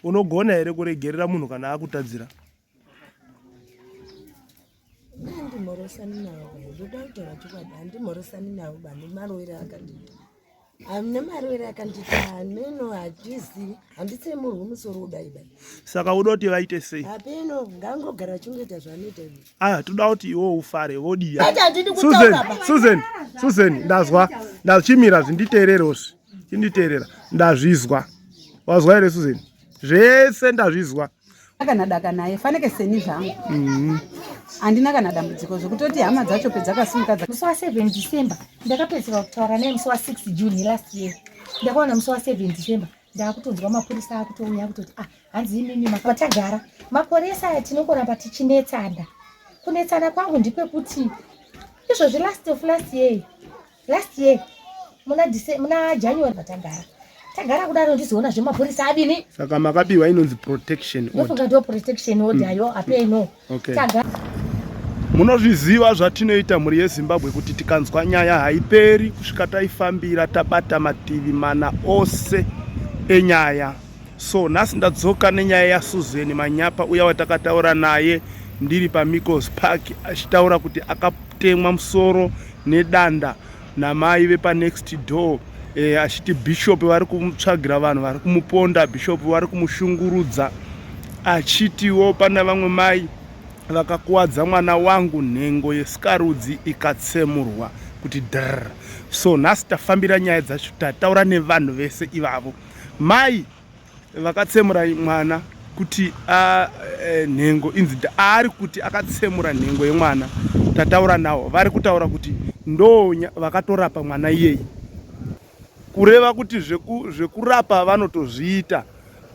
unogona here kuregerera munhu kana akutadzira? Ndimorosani nawo ndoda kutaura chokwadi handimorosani nawo bani marwere akandita hamna marwere akandita neno hachizivi handitsemurwi musoro kudai dai saka uda kuti vaite sei? hapeno ngangogara chingeta zvanoita toda kuti iwo ufare wodiya. Susan ndazwa ndachimira zvinditeererosi chinditeerera ndazvizwa wazwa here Susan? Zvese ndazvizwa. Akanadaka naye fanike seni zvangu handina kana dambudziko zvekutoti hama dzacho pedzakasimukadza. Musi wa 7 December ndakapedzera kutaura naye musi wa 6 June last year. Ndakaona musi wa 7 December ndakutonzwa mapurisa akutouya kutoti hanzi imimi makatagara mapurisa tinongoramba tichinetsana. Kunetsana kwangu ndipekuti izvozvi last year muna January tagara kudaro ndizoona zvemapurisa adini. Saka makabiwa inonzi protection order. Ndofunga ndo protection order yo apeno. Tagara munozviziva zvatinoita muri yeZimbabwe kuti tikanzwa nyaya haiperi kusvika taifambira tabata mativi mana ose enyaya. So nhasi ndadzoka nenyaya yaSusan Manyapa uya watakataura naye ndiri paMikkels Park achitaura kuti akatemwa musoro nedanda namai vepaNext Door. Achiti bishop vari kumutsvagira vanhu vari kumuponda, bishop vari kumushungurudza achitiwo pana vamwe mai vakakuwadza mwana wangu, nhengo yesikarudzi ikatsemurwa kuti dhar. So nhasi tafambira nyaya dzacho tataura nevanhu vese ivavo. Mai vakatsemura mwana kuti nhengo inzi ari kuti akatsemura nhengo yemwana, tataura navo vari kutaura kuti ndo vakatorapa mwana iyeye, kureva kuti zvekurapa vanotozviita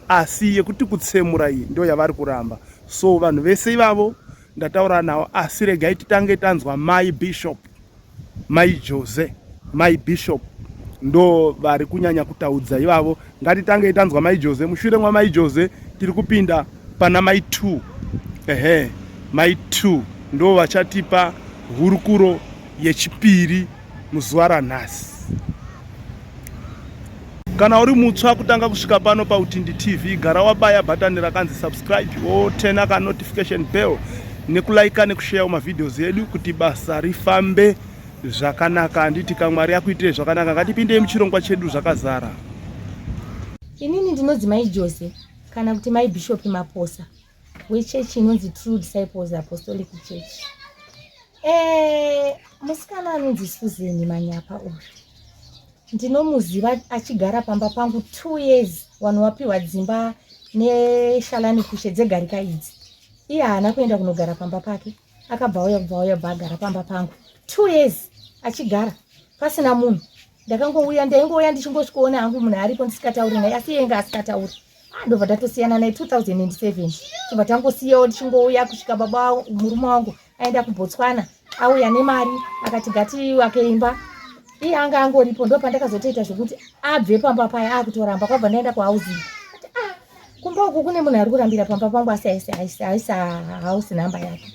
asi yekuti kutsemura iyi ndo yavari kuramba. So vanhu vese ivavo ndataura navo, asi regai titange tanzwa mai bishop, mai Jose, mai bishop ndo vari kunyanya kutaudza ivavo. Ngatitange tanzwa mai Jose. Mushure mwamai Jose tiri kupinda pana mai 2. Mai 2 ndo vachatipa hurukuro yechipiri muzuva ranhasi. Kana uri mutsva kutanga kusvika pano paUtindi TV, gara wabaya button rakanzi subscribe, wotena ka notification bell nekulaika nekushare mavideos edu kuti basa rifambe zvakanaka. Handiti kaMwari akuitire zvakanaka, ngatipinde muchirongwa chedu zvakazara. Inini ndinonzi mai Jose kana kuti mai Bishop Maposa wechechi inonzi True Disciples Apostolic Church. Musikana anonzi Susan Manyapa uyu ndinomuziva achigara pamba pangu 2 years. Vanhu vapiwa dzimba neshalani kushe dzegarika idzi. Iye haana kuenda kunogara pamba pake, akabva uya bagara pamba pangu 2 years achigara pasina munhu. Ndaingouya ndichingosvikoona hangu munhu aripo ndisikatauri naye, asi yenga asikatauri. Ndobva ndatosiyana naye 2007. Tobva tangosiyawo ndichingouya kusvika baba murume wangu aenda kuBotswana, auya nemari akati ngatiwake imba. Iye anga angoripo, ndo pandakazotoita zvokuti abve pamba paya akutoramba. Kwabva ndaenda kuhousing kumba uku kune munhu ari kurambira pamba pangu asi aisa house number yake.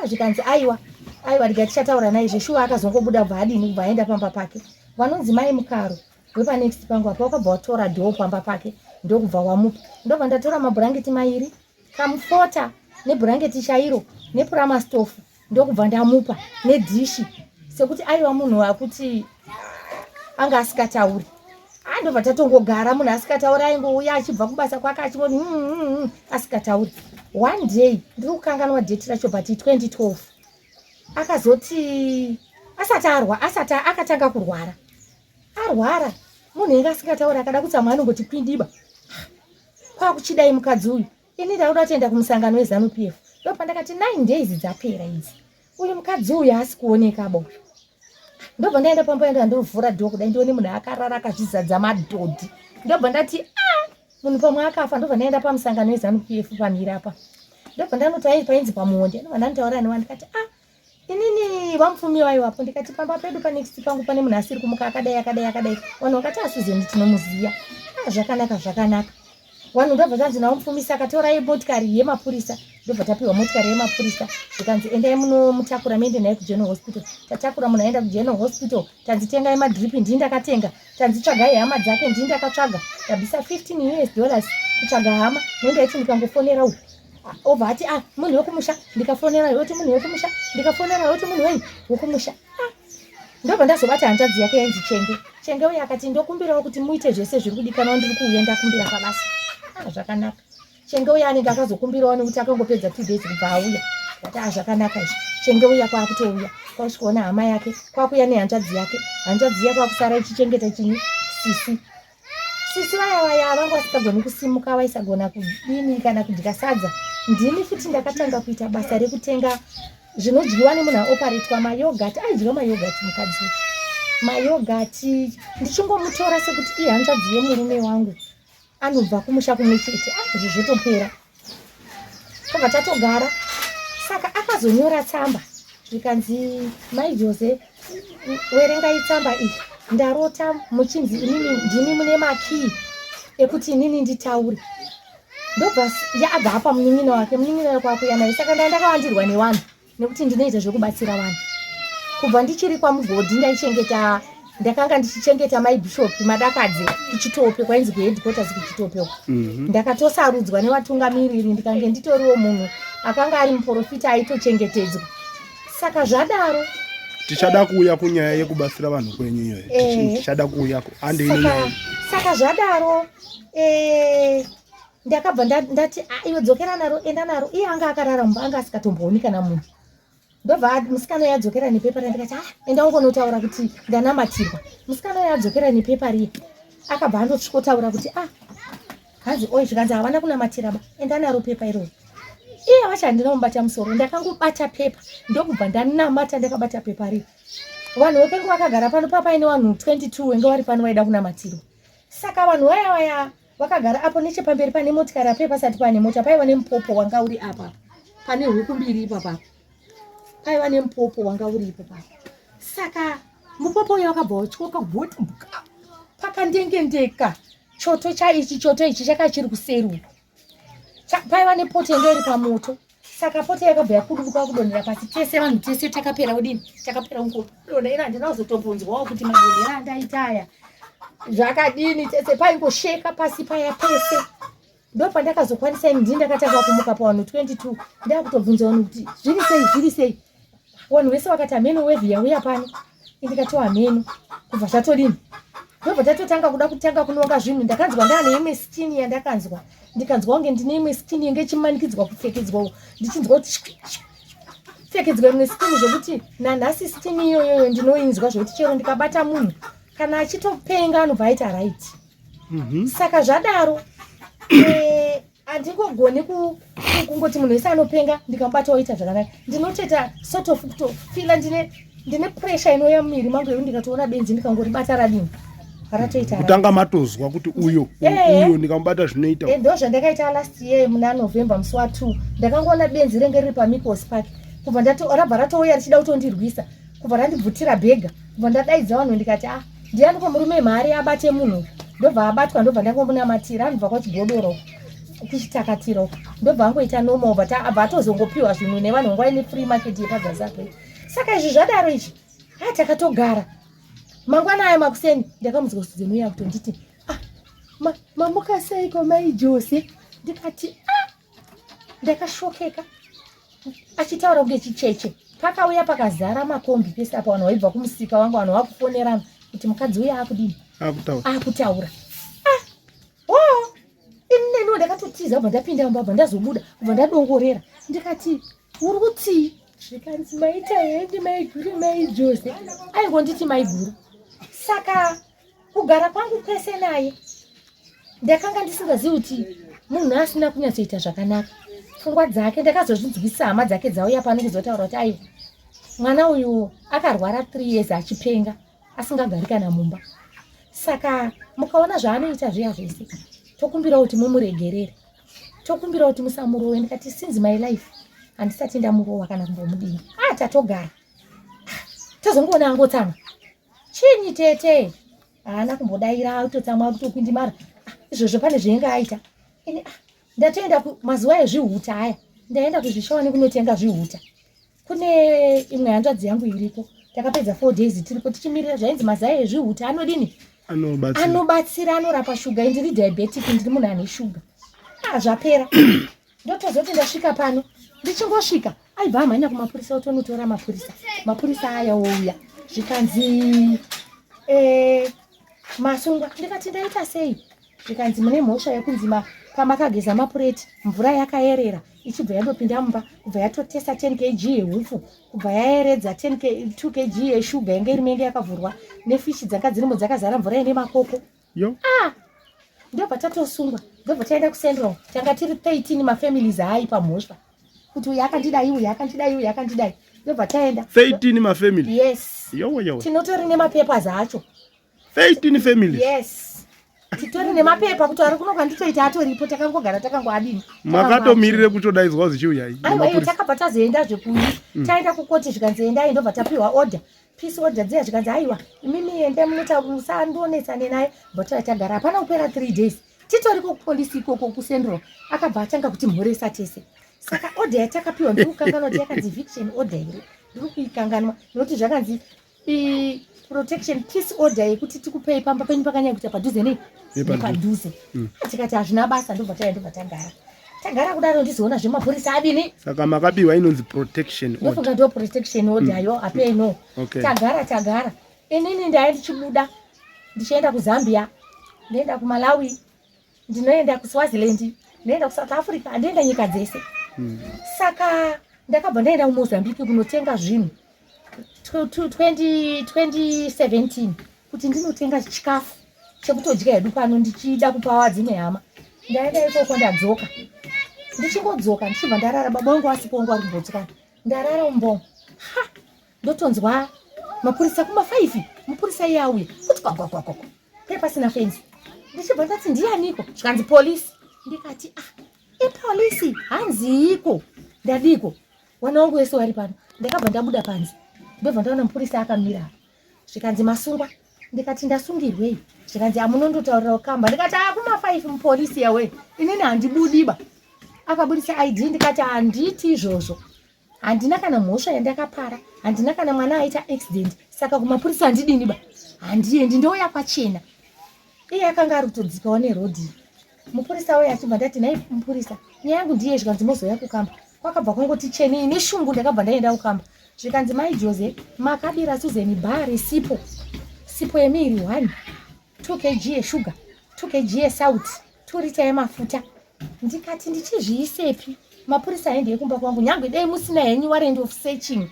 Zvikanzi aiwa ndikatichataura naye zveshuwa akazongobuda bva adini kubva aenda pamba pake. Vanonzi mai Mukaro wepaNext pangu apa wakabva watora dhoo pamba pake ndokubva wamupa. Ndobva ndatora mabhurangeti 2, kamufota nebhurangeti shairo nepurama stofu ndokubva ndamupa nedhishi, sekuti aiwa munhu wakuti anga asikatauri. Ndobva tatongogara munhu asikatauri aingouya achibva kubasa kwake achingoti asikatauri. One day ndiri kukanganwa date racho but 2012 akazoti asati akatanga kurwara. Arwara munhu enge asikatauri akada kuti amwe anongoti kwindiba kwakuchidai mukadzi uyu. Ini ndauda kutoenda kumusangano weZANU-PF. Ndobva ndakati 9 days dzapera idzi, uyu mukadzi uyu haasi kuoneka bo. Ndobva ndaenda pamba ndovhura dhoo kudai ndione munhu akarara akazvizadza madhodhi. Ndobva ndati munhu pamwe akafa. Ndobva ndaenda pamusangano weZANU-PF pamira apa. Ndobva ndanoti painzi pamuonde. Ndobva ndandotaura nevanhu ndikati inini vamupfumi vaivapo. Ndikati pamba pedu paNext pangu pane munhu asiri kumuka akadai. Vanhu vakati Susan tinomuziya. Zvakanaka. Wanhu ndobva tanzi nawo mupfumisa akatorai motikari yemapurisa, ndobva tapiwa motikari yemapurisa zvikanzi endai munomutakura muende naye kuGeneral Hospital. Tatakura munhu aenda kuGeneral Hospital, tanzi tengai madhiripi, ndini ndakatenga, tanzi tsvagai hama dzake, ndini ndakatsvaga, ndabvisa $15 kutsvaga hama, nondaiti ndikangofonera uyu obva ati munhu wekumusha, ndikafonera yoti munhu wekumusha, ndikafonera yoti munhu wenyu wekumusha. Ndobva ndazobata hanzvadzi yake yainzi Chenge uye akati ndokumbirawo kuti muite zvese zviri kudikanwa, ndiri kuuya ndakumbira pabasa. Zvakanaka. Chenge uye anenge akazokumbirawo nekuti akangopedza 2 days kubva auya. Ndati zvakanaka izvi. Chenge uye kwakutouya, kwasvikaona hama yake, kwakuya nehanzvadzi yake, hanzvadzi yake kwakusara ichichengeta chini sisi vaya vanga vasikagoni kusimuka, vaisagona kudini kana kudya sadza. Ndini futi ndakatanga kuita basa rekutenga zvinodyiwa nemunhu aoparetwa mayogati. Aidyiwa mayogati mukadzi, mayogati ndichongomutora sekuti ihanzvadzi yemurume wangu, anobva kumusha kumwe chete. Izvi zvotopera, tobva tatogara. Saka akazonyora tsamba zvikanzi Mai Jose, werengai tsamba iyi, ndarota muchinzi inini ndini mune makii ekuti inini nditaure. Ndobva abva apa munin'ina wake, munin'ina wake kwakuya naye. Saka ndakawandirwa nevanhu nekuti ndinoita zvekubatsira vanhu. Kubva ndichiri kwamugodhi ndakanga ndichichengeta Mai Bishop madakadzi kuChitope, kwainzi kuheadquarters kuChitope uko. Ndakatosarudzwa nevatungamiriri ndikange nditoriwo munhu akanga ari muprofita aitochengetedzwa. Saka zvadaro tichada kuuya kunyaya yekubatsira vanhu kwenyu iyoyo, tichada kuuya saka zvadaro ndakabva ndati iwe dzokera naro, enda naro. Iye anga akarara mumba, anga asikatombooni kana munhu. Ndobva musikana yadzokera nepepa riya, ndikati enda ungonotaura kuti ndanamatirwa. Musikana yadzokera nepepa riya akabva andosvikotaura kuti hanzi oi zvikanzi havana kunamatira ba, enda naro pepa iroro. Iye vacha ndinomubata musoro, ndakangobata pepa, ndokubva ndanamata ndakabata pepa riya. Vanhu vepengu vakagara pano papaine vanhu 22 wenge vari pano vaida kunamatirwa. Saka vanhu vaya vakagara apo nechepamberi pane motikari apo pasati pane mota paiva nemupopo wanga uri apa, pane huku mbiri ipapa, paiva nemupopo wanga uri ipapa. Saka mupopo uyo wakabva uchikoka bhotimbuka pakandengendeka. Choto ichi chakachiri kuseri, paiva nepotendo iri pamoto. Saka poto yakabva yakudubuka kudonhera pasi. Tese vanhu tese takapera kudini, takapera kudonhera. Ndinozotombonzwawo kuti madonhera andaita aya zvakadini, tese paingosheka pasi paya pese. Ndopa ndakazokwanisa ndini ndakatanga kumuka pavanhu 22. Ndakutobvunza vanhu kuti zviri sei. Vanhu vese vakati ameno wevhi yauya pano. Ndikati ameno. Kubva zvatodini. Ndobva tatotanga kuda kutanga kunonga zvinhu. Ndakanzwa ndane imwe skin yandakanzwa. Ndikanzwa kunge ndine imwe skin yenge chimanikidzwa kupfekedzwa. Ndichinzwa kuti pfekedzwa imwe skin zvokuti nanhasi skin iyoyo ndinoinzwa zvokuti chero ndikabata munhu kana achitopenga anobva aita right. Saka zvadaro handingogoni kungoti munhu wese anopenga ndikamubata oita zvakanaka. Ndinoteta sort of kutofila ndine pressure inouya mumiri mangu yekuti ndikatoona benzi ndikangoribata radini ratoita kutanga matozwa kuti uyo ndikamubata zvinoita. Ndo zvandakaita last year muna November musi wa2 ndakangoona benzi renge riri paMickles Park. Kubva rabva ratouya richida kutondirwisa, kubva randibvutira bhega, kubva ndadaidza vanhu ndikati ndiani murume mhari abate munhu. Ndobva abatwa, ndobva ndangomunamatira, anobva kwachigodoro kuchitakatira, ndobva angoita normal, abva atozongopiwa zvinhu nevanhu nguva ine free market yepadzasape. Saka izvi zvadaro izvi takatogara. Mangwana aya makuseni ndakamudzwa kuzimuya kutonditi mamuka seiko Mai Jose. Ndikati ndakashokeka. Achitaura kunge chicheche. Pakauya pakazara makombi pese apo, vanhu vaibva kumusika wangu, vanhu vakufonerana kuti mukadzi uya akudini, akutaura. Inini ndakatotiza, kubva ndapinda mumba, kubva ndazobuda, kubva ndadongorera. Ndikati uri kutii? Zvikanzi maita hendi maiguru Mai Jose. Aingonditi maiguru. Saka kugara kwangu kwese naye ndakanga ndisingazivi kuti munhu asina kunyatsoita zvakanaka. Pfungwa dzake ndakazozvinzwisa hama dzake dzauya pano kuzotaura kuti aiwa mwana uyu akarwara 3 years achipenga asingagari kana mumba. Saka mukaona zvaanoita zviya zvese, tokumbira kuti mumuregerere, tokumbira kuti musamurowe. Ndikati since my life handisati ndamurowa kana kumbomudini. Tatogara tozongoona angotsamwa chinyi tete, haana kumbodaira autotsamwa kutopindimara. Izvozvo pane zvainge aita ini ndatoenda mazuva ezvihuta aya ndaenda kuzvishawani kunotenga zvihuta. Kune imwe hanzvadzi yangu iriko takapedza 4 days tiriko tichimirira zvainzi mazai ezvihuta anodini anobatsira anorapa shuga. Ndiri diabetic, ndiri munhu ane shuga. Zvapera ndotozoti ndasvika pano ndichingosvika aibva amhanya kumapurisa utonotora mapurisa aya ouya zvikanzi Masungwa. Ndikati ndaita sei? Zvikanzi mune mhosva yekunzi pamakageza mapureti mvura yakayerera ichibva yandopinda mumba kubva yatotesa 10 kg yehufu kubva yaeredza 2 kg yeshuga yange iri menge yakavhurwa nefishi dzanga dzirimo dzakazara mvura ine makoko. Ndobva tatosungwa ndobva taenda kuCentral. Tanga tiri 13 mafamilies aipa mhosva kuti uyu akandidai uyu akandidai uyu akandidai. Ndobva taenda 13 mafamily. Yes. Yo. Tinotori nemapapers acho. 13 families. Yes. Titori nemapepa kuti ari kunoka nditoita atoripo takangogara takangoadini. Makatomirire kutodaidzwa zichiuya iyi. Aiwa takabva tazoenda zvekuyi. Taenda kukoti zvikanzoenda ndobva tapiwa order. Peace order dziya zvikanzi aiwa imimi ende munota musandonetsane naye. Bota tagara hapana kupera 3 days. Titori kupolisi ikoko kuCentral. Akabva atanga kuti mhoresa tese. Saka order yatakapiwa ndikukanganwa kuti yakanzi eviction order iri. Ndikuikanganwa nokuti zvakanzi protection peace order yekuti tikupei pamba penyu pakanyanya kuti padhuze nepadhuze. Tikati hazvina basa ndobva tagara. Tagara kudaro ndizoona zvemapurisa adini. Saka makapiwa inonzi protection order. Ndofunga ndo protection order yo apeno. Tagara. Inini ndaenda ndichibuda ndichienda kuZambia, ndienda kuMalawi, ndinoenda kuSwaziland, ndienda kuSouth Africa, ndienda nyika dzese. Saka ndakabva ndaenda kuMozambique kunotenga zvinhu 2017 kuti ndinotenga chikafu chekutodya hedu pano ndichida kupawa dzimwe hama. Ndaenda ikoko ndadzoka. Ndichingodzoka ndichibva ndarara baba wangu asipo wangu ari kubotsokana. Ndarara umbongo. Ndotonzwa mapurisa kuma-5 mupurisa iye auya kuti kwakwakwakwa pasina fenzi. Ndichibva ndati ndianiko zvikanzi polisi. Ndikati ipolisi hanziko ndadiko wana wangu wese wari pano. Ndakabva ndabuda panze ndobva ndaona mupurisa akamira. Zvikanzi Masungwa. Ndikati ndasungirwei? Zvikanzi amunondotaurira kamba. Ndikati kuma-5 mupolisi yawe inini handibudiba. Akabudisa ID. Ndikati handiti izvozvo, handina kana mhosva yandakapara, handina kana mwana aita accident, saka kumapurisa handidiniba, handiendi ndouya pachena. Iye akanga ari kutodzikawo nerodhi. Mupurisa uya achibva ndati nhai mupurisa nyaya yangu ndiye zvikanzi mozoya kukamba. Kwakabva kwangoti cheni neshungu ndakabva ndaenda kukamba. Zvikanzi mai Jose makabira Susan bhari sipo yemiri 1 2 kg yeshuga 2 kg yesalt 2 lita yemafuta. Ndikati ndichizviisepi? Mapurisa aende yekumba kwangu nyangwe dai musina henyu warrant of searching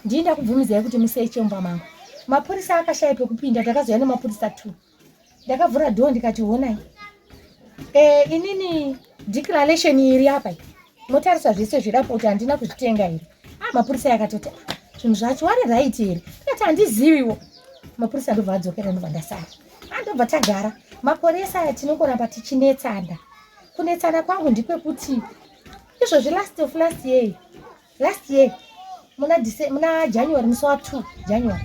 ndienda kubvumizai kuti musearch mumba mangu. Mapurisa akashaya pekupinda. Ndakazoya nemapurisa 2. Ndakavhura door ndikati honai inini declaration iri apa motarisa zvese zvirapo kuti handina kuzvitenga iri. Mapurisa yakatoti zvinhu zvacho wari right iri. Ndikati handiziviwo. Mapurisa ndobva adzokera ndobva ndasara. Ndobva tagara. Mapurisa aya tinongoramba tichinetsana. Kunetsana kwangu ndikwekuti izvozvi last year muna January musi wa2 January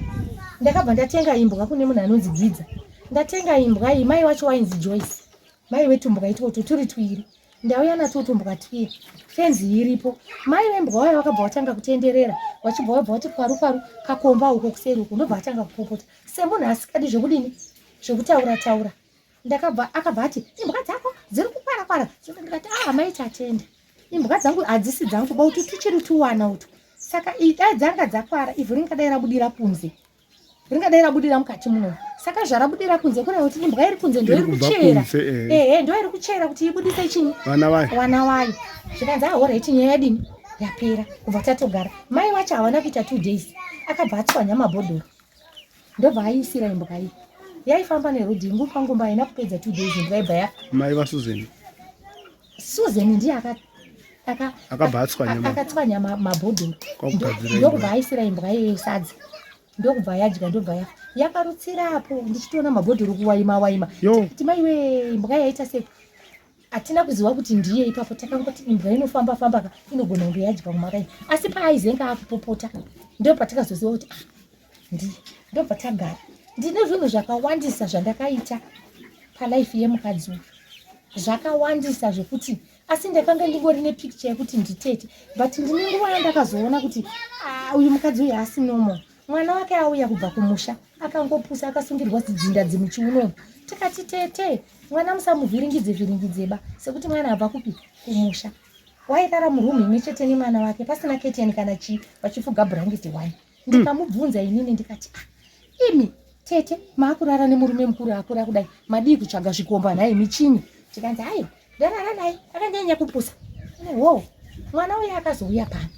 ndakabva ndatenga imbwa kune munhu anonzi Gidza. Ndatenga imbwa iyi mai wacho wainzi Joyce. Mai wetumbwa itoto turi twiri. Ndauya nato tumbwa twiri. Fenzi iripo. Mai wembwa wayo wakabva watanga kutenderera. Wachibva wabva wati paru kakomba uko kuseri uko ndobva atanga kupopota. Semunhu asikadi zvekudini zvekutaura. Ndakabva akabva ati imbwa dzako dziri kukwara. Ndikati mai tatenda. Imbwa dzangu hadzisi dzangu bauti tichiri tuwana utu. Saka idai dzanga dzakwara ivhu ringadai rabudira kunze. Ringadai rabudira mukati muno. Saka zvarabudira kunze kuna kuti imbwa iri kunze ndoiri kuchera. Ndoiri kuchera kuti ibudise chini? Wana wayo. Zvikanzi alright nyaya yadini? Yapera. Kubva tatogara. Mai wacho havana kuita 2 days. Akabva atswanya mabhodhoro. Ndobva aisira imbwa iyi. Yaifamba nerodhi ngupangomba haina kupedza 2 days ndiraibva mai vaSusan. Susan ndiye akabva akatswanya mabhodhoro. Ndokubva aisira imbwa iyoyo sadza. Ndokubva yadya ndobva yafa. Yakarutsirapo ndichitoona mabhodhoro kuwaima. Kuti maiwe imbwa yaita sei? Hatina kuziva kuti ndiye ipapo takangoti imbwa inofamba inogona kunge yadya kumaraini. Asi paaizenga akupopota ndopatikazoziva kuti ndiye. Ndobva tagara. Ndine zvinhu zvakawandisa zvandakaita palife yemukadzi uyu. zvakawandisa zvekuti asi ndakanga ndingori nepicture yekuti nditete but ndine nguva yandakazoona kuti uyu mukadzi uyu asi nomo. Mwana wake auya kubva kumusha akangopusa akasungirwa dzidzinda dzimuchiuno. Tikati tete mwana musamuvhiringidzeba sekuti mwana abva kupi kumusha. Waigara murumu imwe chete nemwana wake pasina keteni kana vachifuga bhurangeti wani. Ndikamubvunza inini ndikati imi tete maakurara nemurume mukuru akura kudai madii kutsvaga zvikomba naye michini. Tikanzi hayi ndarara naye akanyanya kupusa. Wo mwana uyu akazouya pano.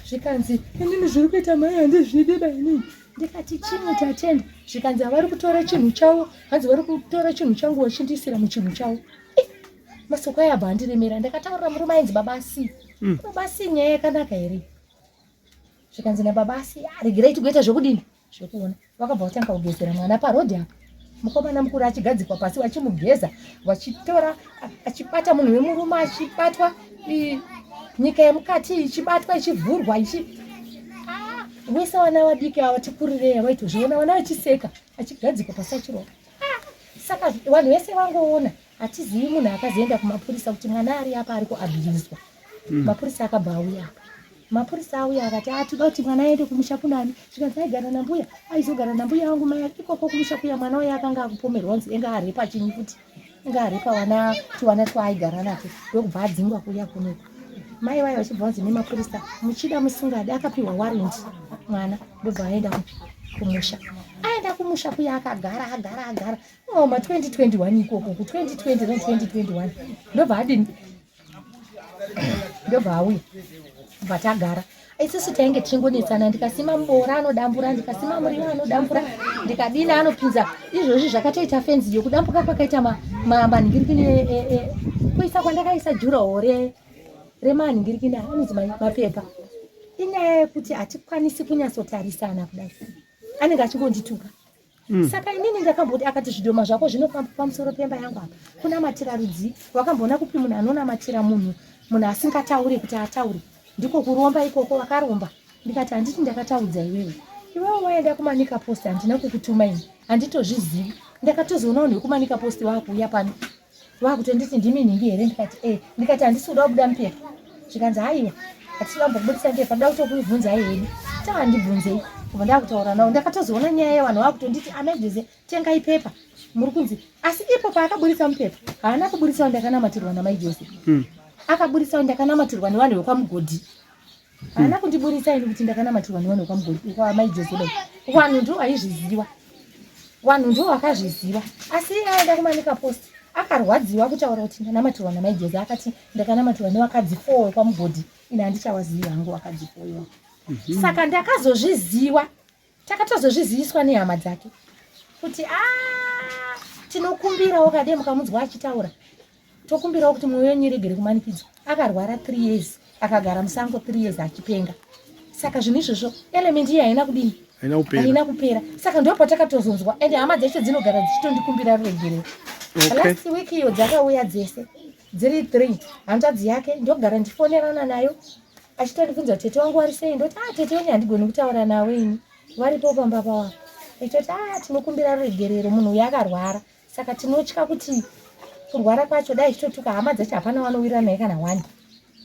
Zvikanzi inini zviri kuita mai handizvidi bainini. Ndikati chini tatenda. Zvikanzi vari kutora chinhu chavo hanzi vari kutora chinhu changu vachindisira muchinhu chavo. Masoko aya abva andiremera. Ndakataurira murume ainzi babasi. Babasi nyaya yakanaka here? Zvikanzi nababasi regerai tigoita zvokudini zvekuona. Vakabva vatanga kugezera mwana parodhi apa. Mukomana mukuru achigadzikwa pasi vachimugeza vachitora achibata munhu wemurume achibatwa nyika yemukati ichibatwa ichivhurwa wese vana vadiki ava tikurirei vaitozviona vana vachiseka achigadzikwa pasi achirova. Saka vanhu vese vangoona hatizivi munhu akazoenda kumapurisa kuti mwana ari apa ari kuabhiyuzwa. Mapurisa akabva auya apa. Mapurisa auya akati atoda kuti mwana aende kumusha kunani. Zvikanzi aigara nambuya aizogara nambuya vangu mai ikoko kumusha kuya mwana uya akanga akupomerwa nzi enga arepa chinyi kuti enga arepa wana twaaigara nato ndokubva adzingwa kuya kunoko. Mai vayo vachibva vanzi nemapurisa muchida musingadi akapiwa warrant mwana ndobva aenda kumusha. Aenda kumusha kuya akagara ma 2021 ikoko ku 2020 ne 2021 ndobva adini ndobva auya vatagara. Isusu tainge tichingonetsana ndikasima mbora anodambura ndikasima muriwo anodambura ndikadini anopinza izvozvi zvakatoita fenzi yokudambuka kwakaita manhingirikini kuisa kwandakaisa jurahoro remanhingirikini anonzi mapepa. Inyaya yekuti hatikwanisi kunyatsotarisana kudai anenge achingondituka. Saka inini ndakamboti akati zvidhoma zvako zvinofamba pamusoro pemba yangu apa kuna matira rudzi wakamboona kupi munhu anonamatira munhu asingatauri kuti atauri ndiko kuromba ikoko wakaromba. Ndikati handiti ndakataudza iwewe waenda kumanika post handina kukutuma ini handitozvizivi. Ndakatozoona vanhu vekumanika post vakuuya pano vakutonditi ndimi nhingi here. Ndikati handisi kuda kubuda mupepa. Zvikanzi haiwa hatisi vambobudisa mpepa ndoda kutokuibvunzai hedu taandibvunzei kubva ndakutaura navo. Ndakatozoona nyaya yevanhu vakutonditi amaijeze tengai pepa muri kunzi asi ipo paakaburisa mupepa haana kuburisawo ndakanamatirwa namaijose. Akaburisa ndakanamatirwa nevanhu vekwamugodhi. Haana kundiburisa ini kuti ndakanamatirwa nevanhu vekwamugodhi kwamaijose dai. Vanhu ndo aizviziva. Vanhu ndo vakazviziva. Asi aenda kumanika post akarwadziwa kutaura kuti ndanamatirwa namaijose akati ndakanamatirwa nevakadzi 4 vekwamugodhi. Ina handichawaziva hangu vakadzi 4. Saka ndakazozviziva. Takatozozviziviswa nehama dzake kuti tinokumbira wakade mukamunzwa achitaura. Tokumbirawo kuti mwoyo wenyu iregere kumanikidzwa. Akarwara 3 years akagara musango 3 years achipenga. Saka zvinhu izvozvo element iyi haina kudini haina kupera. Saka ndipo patakatozonzwa ende hama dzeshe dzinogara dzichitondikumbira ruregerero. Last week iyo dzakauya dzese dziri 3 hanzvadzi yake ndogara ndifonerana nayo achitondibvunza tete wangu vari sei. Ndoti tete wenyu handigoni kutaura nawe ini varipo pamba pavo. Echoti tinokumbira ruregerero munhu uyu akarwara. Saka tinotya kuti kurwara kwacho dai chitotuka hama dzacho hapana wanowira naye kana wani.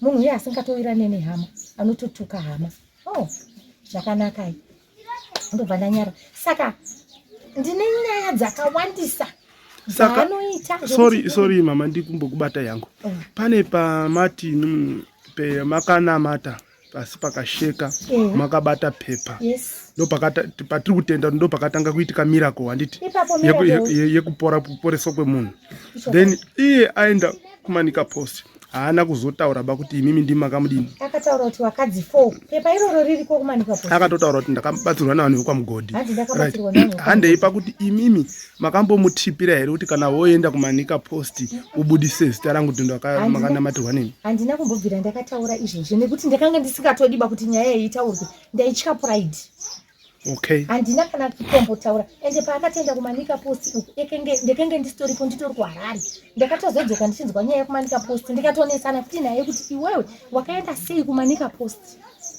Munhu uye asingatowirane nehama anototuka hama. Zvakanaka iyi ndobva ndanyara. Saka ndine nyaya dzakawandisa dzanoita. Sorry mama ndikumbokubata yangu. Pane pamati pemakanamata pasi pakasheka makabata pepa. Ndo patiri kutenda ndo pakatanga kuitika miracle handiti yekuporeswa kwemunhu. Then iye aenda kumanika post haana kuzotaura kuti imimi ndimi makamudini. Akataura kuti wakadzi 4 pepa iroro ririko kumanika post. Akatotaura kuti ndakabatsirwa navanhu vekwamugodhi. Handeipa kuti imimi makambomutipira here kuti kana woenda kumanika post ubudise zita rangu kuti ndakanamatirwa nini. Handina kumbobvira ndakataura izvozvo nekuti ndakanga ndisingatodiba kuti nyaya iyi itaurwe. Ndaitya pride. Handina kana kutombotaura. Ende paakatenda kumanika post ndekenge ndisitoripo nditori kuHarare. Ndakatozodzoka ndichinzwa nyaya yekumanika post ndikatonesana kuti naye kuti iwewe wakaenda sei kumanika post.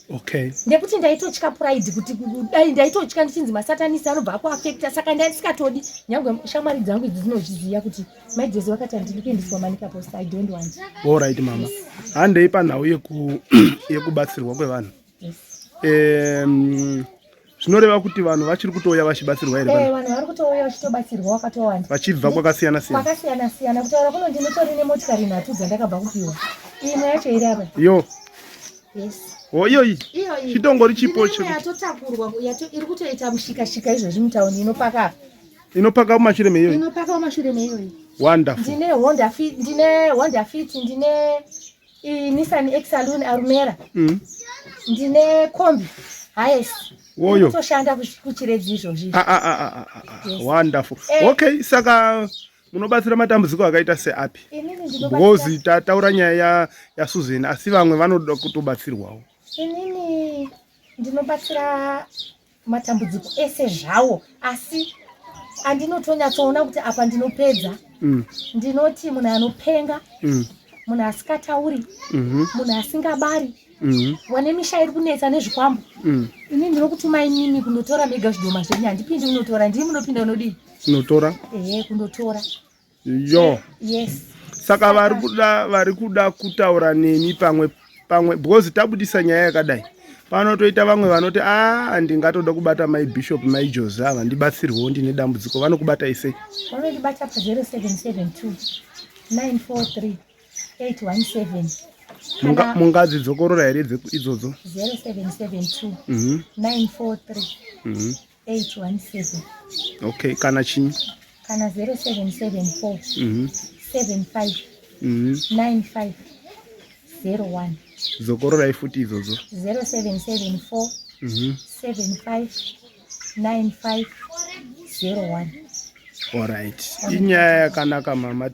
Okay. Ndekuti ndaitotya pride kuti dai ndaitotya ndichinzi masatanisi anobva kuafekta, saka ndisikatodi. Nyangwe shamwari dzangu idzi dzinozviziva kuti maJezi wakati ndiri kuendeswa manika post, I don't want. All right mama. Handei panhau yekubatsirwa kwevanhu. Yes. Zvinoreva kuti vanhu vachiri kutouya vachibatsirwa here pano? Vanhu vari kutouya vachitobatsirwa wakatowanda. Vachibva kwakasiyana siyana. Kwakasiyana siyana. Kutaura kuno ndinotori nemotikari 3 dzandakabva kupiwa. Imwe yacho iri apa. Yo. Yes. Iyoyi. Chitongori chipo yatotakurwa iri kutoita mushika-shika izvozvi mutauni inopaka. Inopaka mumashure meiyoyi. Inopaka mumashure meiyoyi. Wonderful. Ndine Honda Fit, ndine Nissan X-Saloon Arumera. Ndine Kombi. Highest. Woyo. Toshanda kuchiredzi izvozvi. Wonderful. Okay, saka munobatsira matambudziko akaita seapi? Because tataura nyaya yaSusan, asi vamwe vanoda kutobatsirwawo. Inini ndinobatsira matambudziko ese zvawo, asi andinotonyatsoona kuti apa ndinopedza. Ndinoti munhu anopenga, munhu asikatauri, munhu asingabari, wane misha iri kunetsa nezvikwambo. Ini ndinokutuma inini kunotora mega zvidhoma zvenyu, handipindi kunotora, ndiri munopinda unodii? Kunotora? Kunotora. Yo. Yes. Saka vari kuda kutaura neni pamwe because tabudisa nyaya yakadai. Panotoita vamwe vanoti ndingatoda kubata my bishop my Joseph ndibatsirwewo ndine dambudziko, vanokubata ise. Vanondibata pa 0772 943 817. Mungadzi dzokorora here idzodzo? 0772 943 817. Okay, kana chini? Kana 0774 75 9501. Zokorora ifuti idzodzo? 0774 75 9501. Alright. Inyaya yakanaka mama,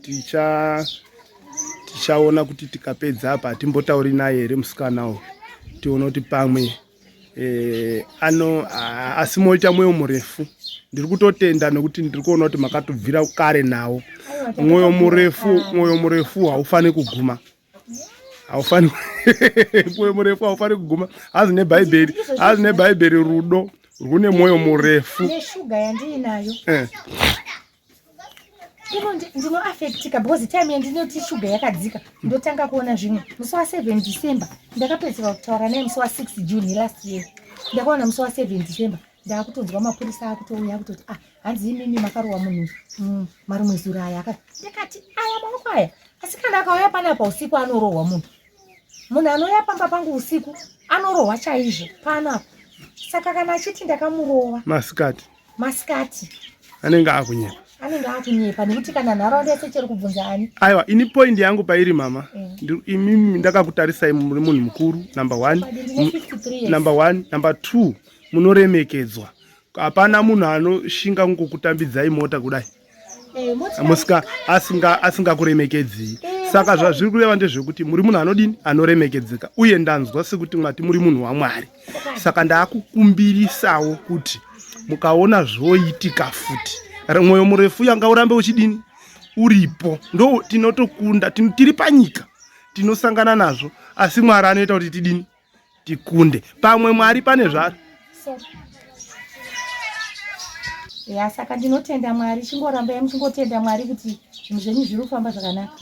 tichaona kuti tikapedza apa timbotauri naye here musikanawo. Tiona kuti pamwe asimoita mwoyo murefu. Ndiri kutotenda nekuti ndiri kuona kuti makatobvira kare nawo. Mwoyo murefu haufani kuguma. Mwoyo murefu haufani kuguma. Hazi neBhaibheri rudo rune mwoyo murefu. Neshuga yandinayo. Ndinoafektika because time yandinoti shuga yakadzika ndotanga kuona zvimwe. Musi wa7 December ndakapedzera kutaura naye musi wa6 June last year. Ndakaona musi wa7 December ndakutonzwa mapurisa akutouya kutoti hanzi imimi makarowa munhu marimwe zura aya ndakati aya maoko aya, asi kana akauya panapa usiku anorohwa munhu anouya pamba pangu usiku anorohwa chaizvo panapa. Saka kana achiti ndakamurowa masikati anenge akunyepa nekuti kana nharaunda yese cheri kubvunza ani. Aiwa, ini point yangu pairi mama, imimi ndakakutarisai muri munhu mukuru, number 1. Number 1, number 2, munoremekedzwa. Hapana munhu anoshinga kungokutambidzai mota kudai musika asingakuremekedzi. Saka zvazviri kureva ndezvekuti muri munhu anodini, anoremekedzeka, uye ndanzwa sekuti mwati muri munhu waMwari. Saka ndakukumbirisawo kuti mukaona zvoitika futi, mwoyo murefu yanga urambe uchidini uripo. Ndo tinotokunda, tiri panyika tinosangana nazvo, asi Mwari anoita kuti tidini, tikunde. Pamwe Mwari pane zvaro. Saka ndinotenda Mwari, chingoramba muchingotenda Mwari kuti zvinhu zvenyu zviri kufamba zvakanaka.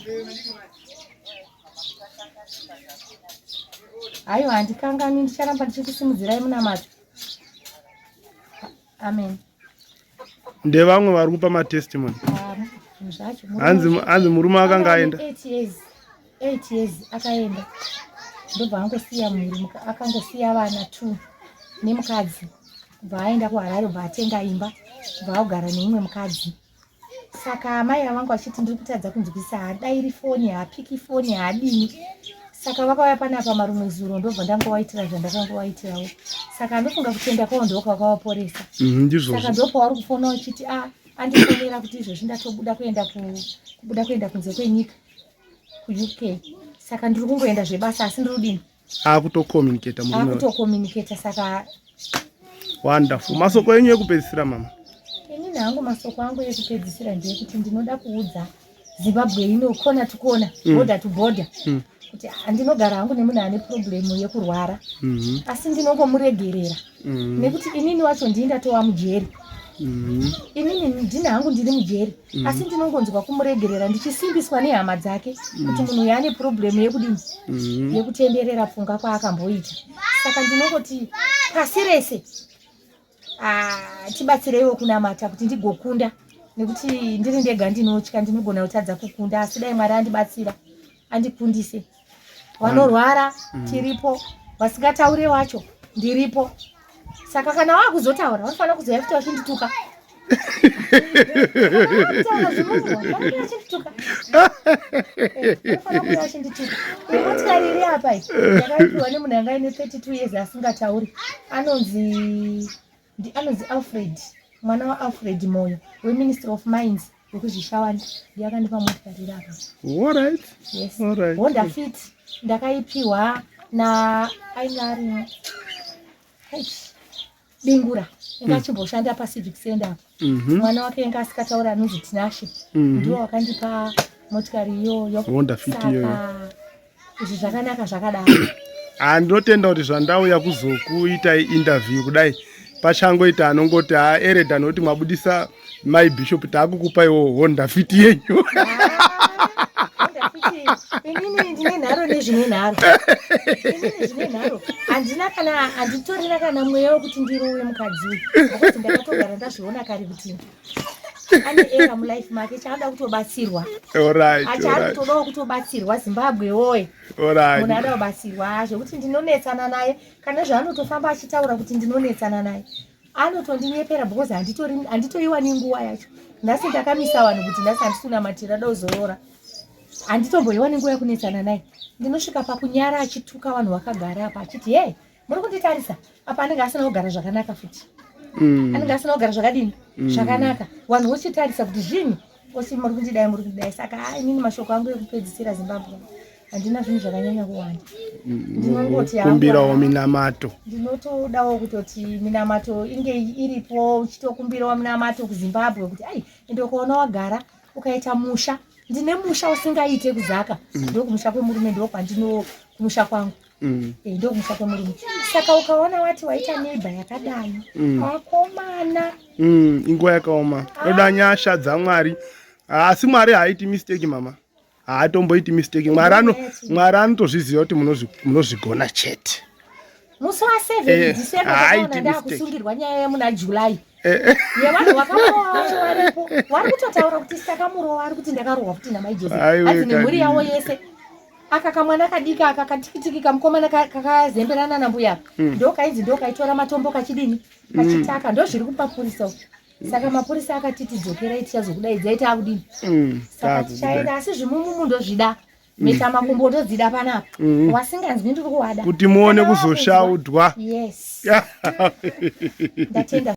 Haiwa, handikangani, ndicharamba ndichikusimudzirai munamato. Amen. Ndevamwe vari kupa matestimony. Hanzi murume akanga aenda 8 years akaenda, ndobva angosiya mhuri, akangosiya vana 2 nemukadzi. Kubva aenda kuHarare, kubva atenga imba, kubva agara neumwe mukadzi. Saka mai vangu vachiti ndiri kutadza kunzwisa, haadairi foni, haapiki foni, haadini. Saka vakauya panapa marumwe zuro, ndobva ndangovaitira zvandakangovaitirawo. Saka ndofunga kutenda kwavo ndokwakavaporesa. Saka ndopavari kufona uchiti andifonera kuti izvozvi ndatobuda kuenda kunze kwenyika kuUK. Saka ndiri kungoenda zvebasa, asi ndiri kudini, akutokomunicata. Saka wonderful. Masoko enyu ekupedzisira mama? Ini nangu masoko angu ekupedzisira ndeyekuti ndinoda kuudza Zimbabwe inokona tukona border to border kuti andinogara hangu nemunhu ane problemu yekurwara asi ndinongomuregerera nekuti inini wacho ndindatova mujeri inini ndina hangu ndiri mujeri asi ndinongonzwa kumuregerera ndichisimbiswa nehama dzake kuti munhu uyu ane problemu yekudini yekutenderera pfungwa kwaakamboita saka ndinongoti pasi rese tibatsireiwo kunamata kuti ndigokunda nekuti ndiri ndega ndinotya ndinogona kutadza kukunda asi dai Mwari andibatsira andikundise vanorwara tiripo vasingataure wacho ndiripo saka kana wakuzotaura vanofanira kuzoya kuti vachindituka motikari iri apa yakaipiwa nemunhu anga ine 32 years asingatauri anonzi Alfred, mwana wa Alfred Moyo weMinistry of Mines wekuzvishawani ndiyakandipa motikari iri apa. Alright. Yes. Alright. Honda Fit ndakaipiwa na ainari Bingura ingachimboshanda paCivic Center. Mwana wake anga asikataura anonzi Tinashe ndiwo wakandipa motikari iyoyo. Honda Fit iyoyo. Izvi zvakanaka zvakadaro. Andotenda kuti zvandauya kuzokuita interview kudai pachangoita anongoti Ered anoti mwabudisa my bishop taakukupaiwo Honda Fit yenyu. Inini ndine nharo nezvine nharo. Handitorera kana mweya wekuti ndirowe mukadzi uyu. Nokuti ndakatogara ndazviona kare kuti ane era mulife make chaada kutobatsirwa. Alright. Achaada kutodawo kutobatsirwa Zimbabwe woye. Alright. Munhu ada kubatsirwa zvekuti ndinonetsana naye kana zvaanotofamba achitaura kuti ndinonetsana naye. Anotondinyepera because handitoiwani nguva yacho. Nhasi ndakamisa vanhu kuti nhasi handisunamatira dozorora. Handitomboiwani nguva yekunetsana naye. Ndinosvika pakunyara achituka vanhu vakagara apa achiti hey, muri kunditarisa apa anenge asina kugara zvakanaka futi. Anenge asina kugara zvakadini zvakanaka. Vanhu vochitarisa kuti zvinyi osi muri kundidai saka inini mashoko angu ekupedzisira Zimbabwe handina zvinhu zvakanyanya kuwanda. Ndinongoti kumbirawo minamato. Ndinotodawo kutoti minamato inge iripo uchitokumbirawo minamato kuZimbabwe kuti ai ndokuona wagara ukaita musha. Ndine musha usingaite kuzaka. Ndokumusha kwemurume ndokwandino kumusha kwangu. Ndokumusha kwemurume. Saka ukaona wati waita neighbor yakadai wakomana. Inguva yakaoma. Roda nyasha dzaMwari. Asi Mwari haiti mistake mama. Haatomboiti mistake. Mwari anotozviziva kuti munozvigona chete. Musi wa 7 December ndakusungirwa nyaya yemuna July. Yevanhu vakarowa vacho varipo. Vari kutotaura kuti sitakamuro vari kuti ndakarowa kuti namai Joseph. Asi nemhuri yavo yese. Aka kamwana kadika aka katikitiki kamukomana kakazemberana nambuya. Ndokaitora matombo kachidini kachitaka ndozviri kupa purisa. Saka mapurisa akatiti dzokerai tichazokudaidzai taakudini. Saka tichaenda asi zvimumu ndozvida. Meta makumbo ndodzida panapa. Wasinganzwi ndiri kuwada. Kuti muone kuzoshaudwa. Yes. Ndatenda.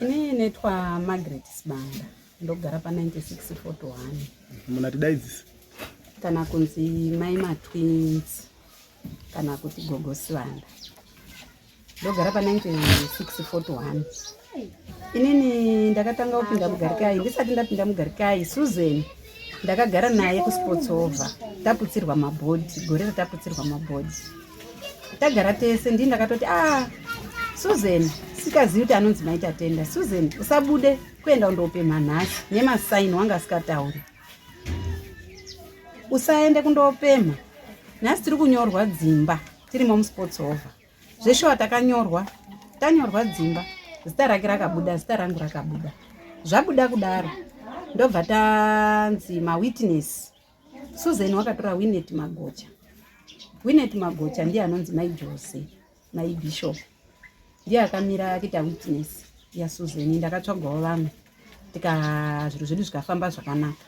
Ini netwa Margaret Sibanda ndogara pa 9641. Munatidaidzisa kana kunzi Maima Twins kana kuti Gogo Sibanda. Ndogara pa 9641. Inini ndakatanga kupinda muGarikai ndisati ndapinda muGarikai Susan ndakagara naye kuSports Over. Taputsirwa mabhodhi, gore rataputsirwa mabhodhi. Tagara tese ndakatoti Susan sikazivi kuti anonzi maita tenda. Susan usabude kuenda undopema nhasi nemasaini wanga asikatauri. Usaende kundopema. Nhasi tiri kunyorwa dzimba tirimo muSports Over. Zveshuwa tanyorwa dzimba. Zita rake rakabuda, zita rangu rakabuda. Zvabuda kudaro ndobva tanzi mawitness. Susan wakatora Winnet Magocha. Winnet Magocha ndiye anonzi mai Jose, mai Bishop. Ndiye akamira akita witness yaSusan. Ndakatsvagawo vamwe zviro zvedu zvikafamba zvakanaka.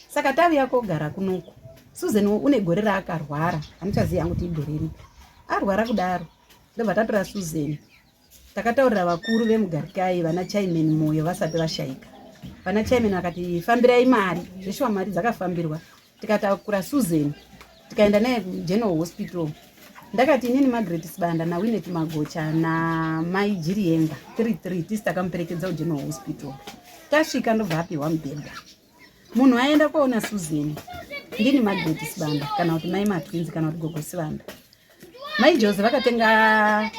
Saka taviya kogara kunoku Susan une gore raakarwara handichaziva kuti igore ripi. Arwara kudaro ndobva tatora Susan takataurira vakuru vemuGarikai vana Chairman Moyo vasati vashaika. Vana Chairman vakati fambirai mari. Zveshuwa mari dzakafambirwa. Tikatakura Susan tikaenda naye kuGeneral Hospital. Ndakati inini Margaret Sibanda na Winnet Magocha na mai Jirienga 33 tisi takamuperekedza kuGeneral Hospital. Tasvika ndobva apiwa mubhedha. munhu aenda koona Suzeni ndini Margaret Sibanda kana kuti mai matwins kana kuti gogo Sibanda. Mai Jose vakatenga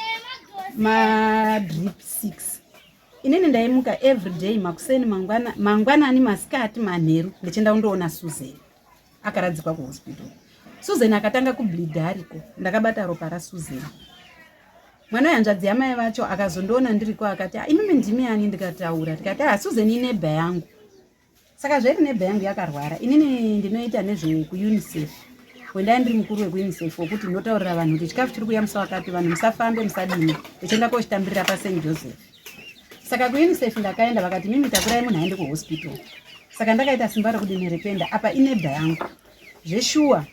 madrip 6. Inini ndaimuka everyday makuseni mangwanani masikati manheru ndichienda kundoona Suzeni akaradzikwa kuhospital. Suzeni akatanga kubleed ariko ndakabata ropa raSuzeni. Mwana yanzvadzi yamai vacho akazondoona ndiriko akati imimi ndimi ani ndikataura tikati Suzeni inebha yangu. Saka zveri nebha yangu yakarwara inini ndinoita nezve kuUNICEF. Wenda ndiri mukuru wekuUNICEF wokuti ndotaurira vanhu kuti chikafu chiri kuya musa wakati vanhu musafambe musadini tichienda kochitambirira paSt Joseph. Saka kuUNICEF ndakaenda vakati mimi takurai munhu aende kuhospital. Saka ndakaita simba rekudini rependa apa inebha yangu. Zveshuwa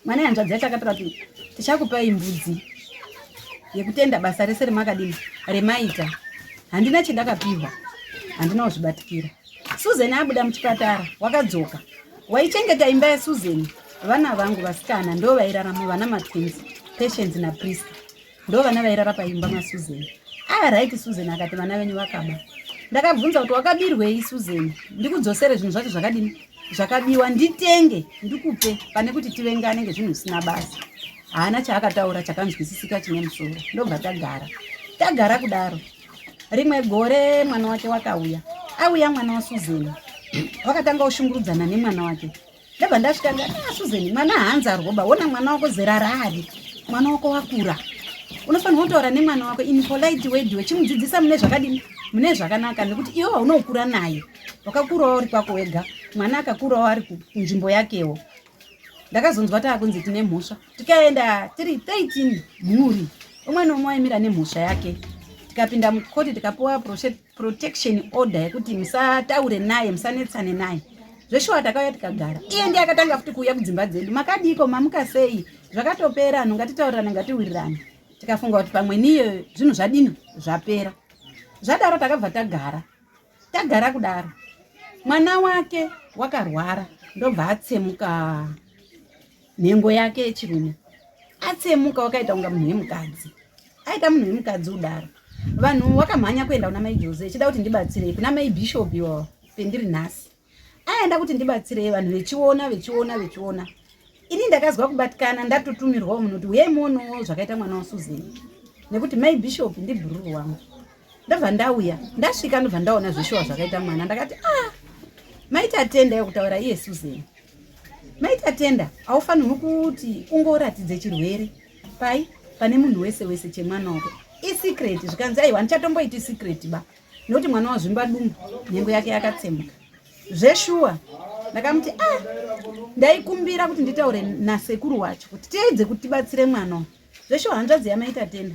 mwana yanzvadzi yacho akataura kuti tichakupai mbudzi yekutenda basa rese remakadini remaita. Handina chindakapiwa, handina kuzvibatikira. Suzeni abuda muchipatara wakadzoka. Waichengeta imba yaSuzeni. Vana vangu vasikana ndo vairarama vana matwins, Patience na Priska. Ndo vana vairara paimba maSuzeni. Right Suzeni akati vana venyu vakaba. Ndakabvunza kuti wakabirwei Suzeni? Ndikudzosere zvinhu zvacho zvakadini? Zvakabiwa nditenge ndikupe pane kuti tivengane ngezvinhu zvisina basa. Haana chaakataura chakanzwisisika chine musoro. Ndobva tagara kudaro. Rimwe gore mwana wake wakauya. Auya mwana waSuzeni. Wakatanga ushungurudzana nemwana wake. Ndabva ndasvika ndati Suzeni mwana haanza roba wona mwana wako zera rari. Mwana wako wakura. Unofanira kutaura nemwana wako in polite way wechimudzidzisa mune zvakadini? Mune zvakanaka nekuti iwe unokura naye. Wakakurawo uri kwako wega. Mwana akakurawo ari kunzvimbo yakewo. Ndakazonzwa takunzi tine mhosva. Tikaenda tiri 13 mhuri. Umwe nomwe aimira nemhosva yake. Tikapinda mukoti tikapuwa protection order yekuti musataure naye musanetsane naye. Zveshuwa takauya tikagara. Iye ndiye akatanga futi kuuya kudzimba dzedu. Makadiko mamuka sei? Zvakatopera anhu ngatitaurane ngatiwirirane. Tikafunga kuti pamwe niyo zvinhu zvadini zvapera. Zvadaro takabva tagara kudaro. Mwana wake wakarwara ndobva atsemuka nhengo yake yechirume. Atsemuka wakaita unga munhu wemukadzi. Aita munhu wemukadzi udaro. Vanhu wakamhanya kuenda kuna Mai Jose chida kuti ndibatsire kuna Mai Bishop yo pendiri nhasi. Aenda kuti ndibatsire vanhu vechiona. Ini ndakazwa kubatikana ndatotumirwa munhu kuti uye muono zvakaita mwana waSuzeni. Nekuti Mai Bishop ndibhururu wangu. Ndabva ndauya ndasvika ndobva ndaona zveshuwa zvakaita mwana ndakati maita tenda yokutaura iye Suzeni. Maita tenda aufanirwi kuti ungoratidze chirwere pane munhu wese chemwana wako. Secret zvikanzi aiwa ndichatomboiti secret ba nekuti mwana wazvimba dumbu nhengo yake yakatsemuka. Zveshuwa ndakamuti ndaikumbira kuti nditaure nasekuru wacho kuti tiedze kutibatsire mwana. Zveshuwa hanzvadzi yamaita tenda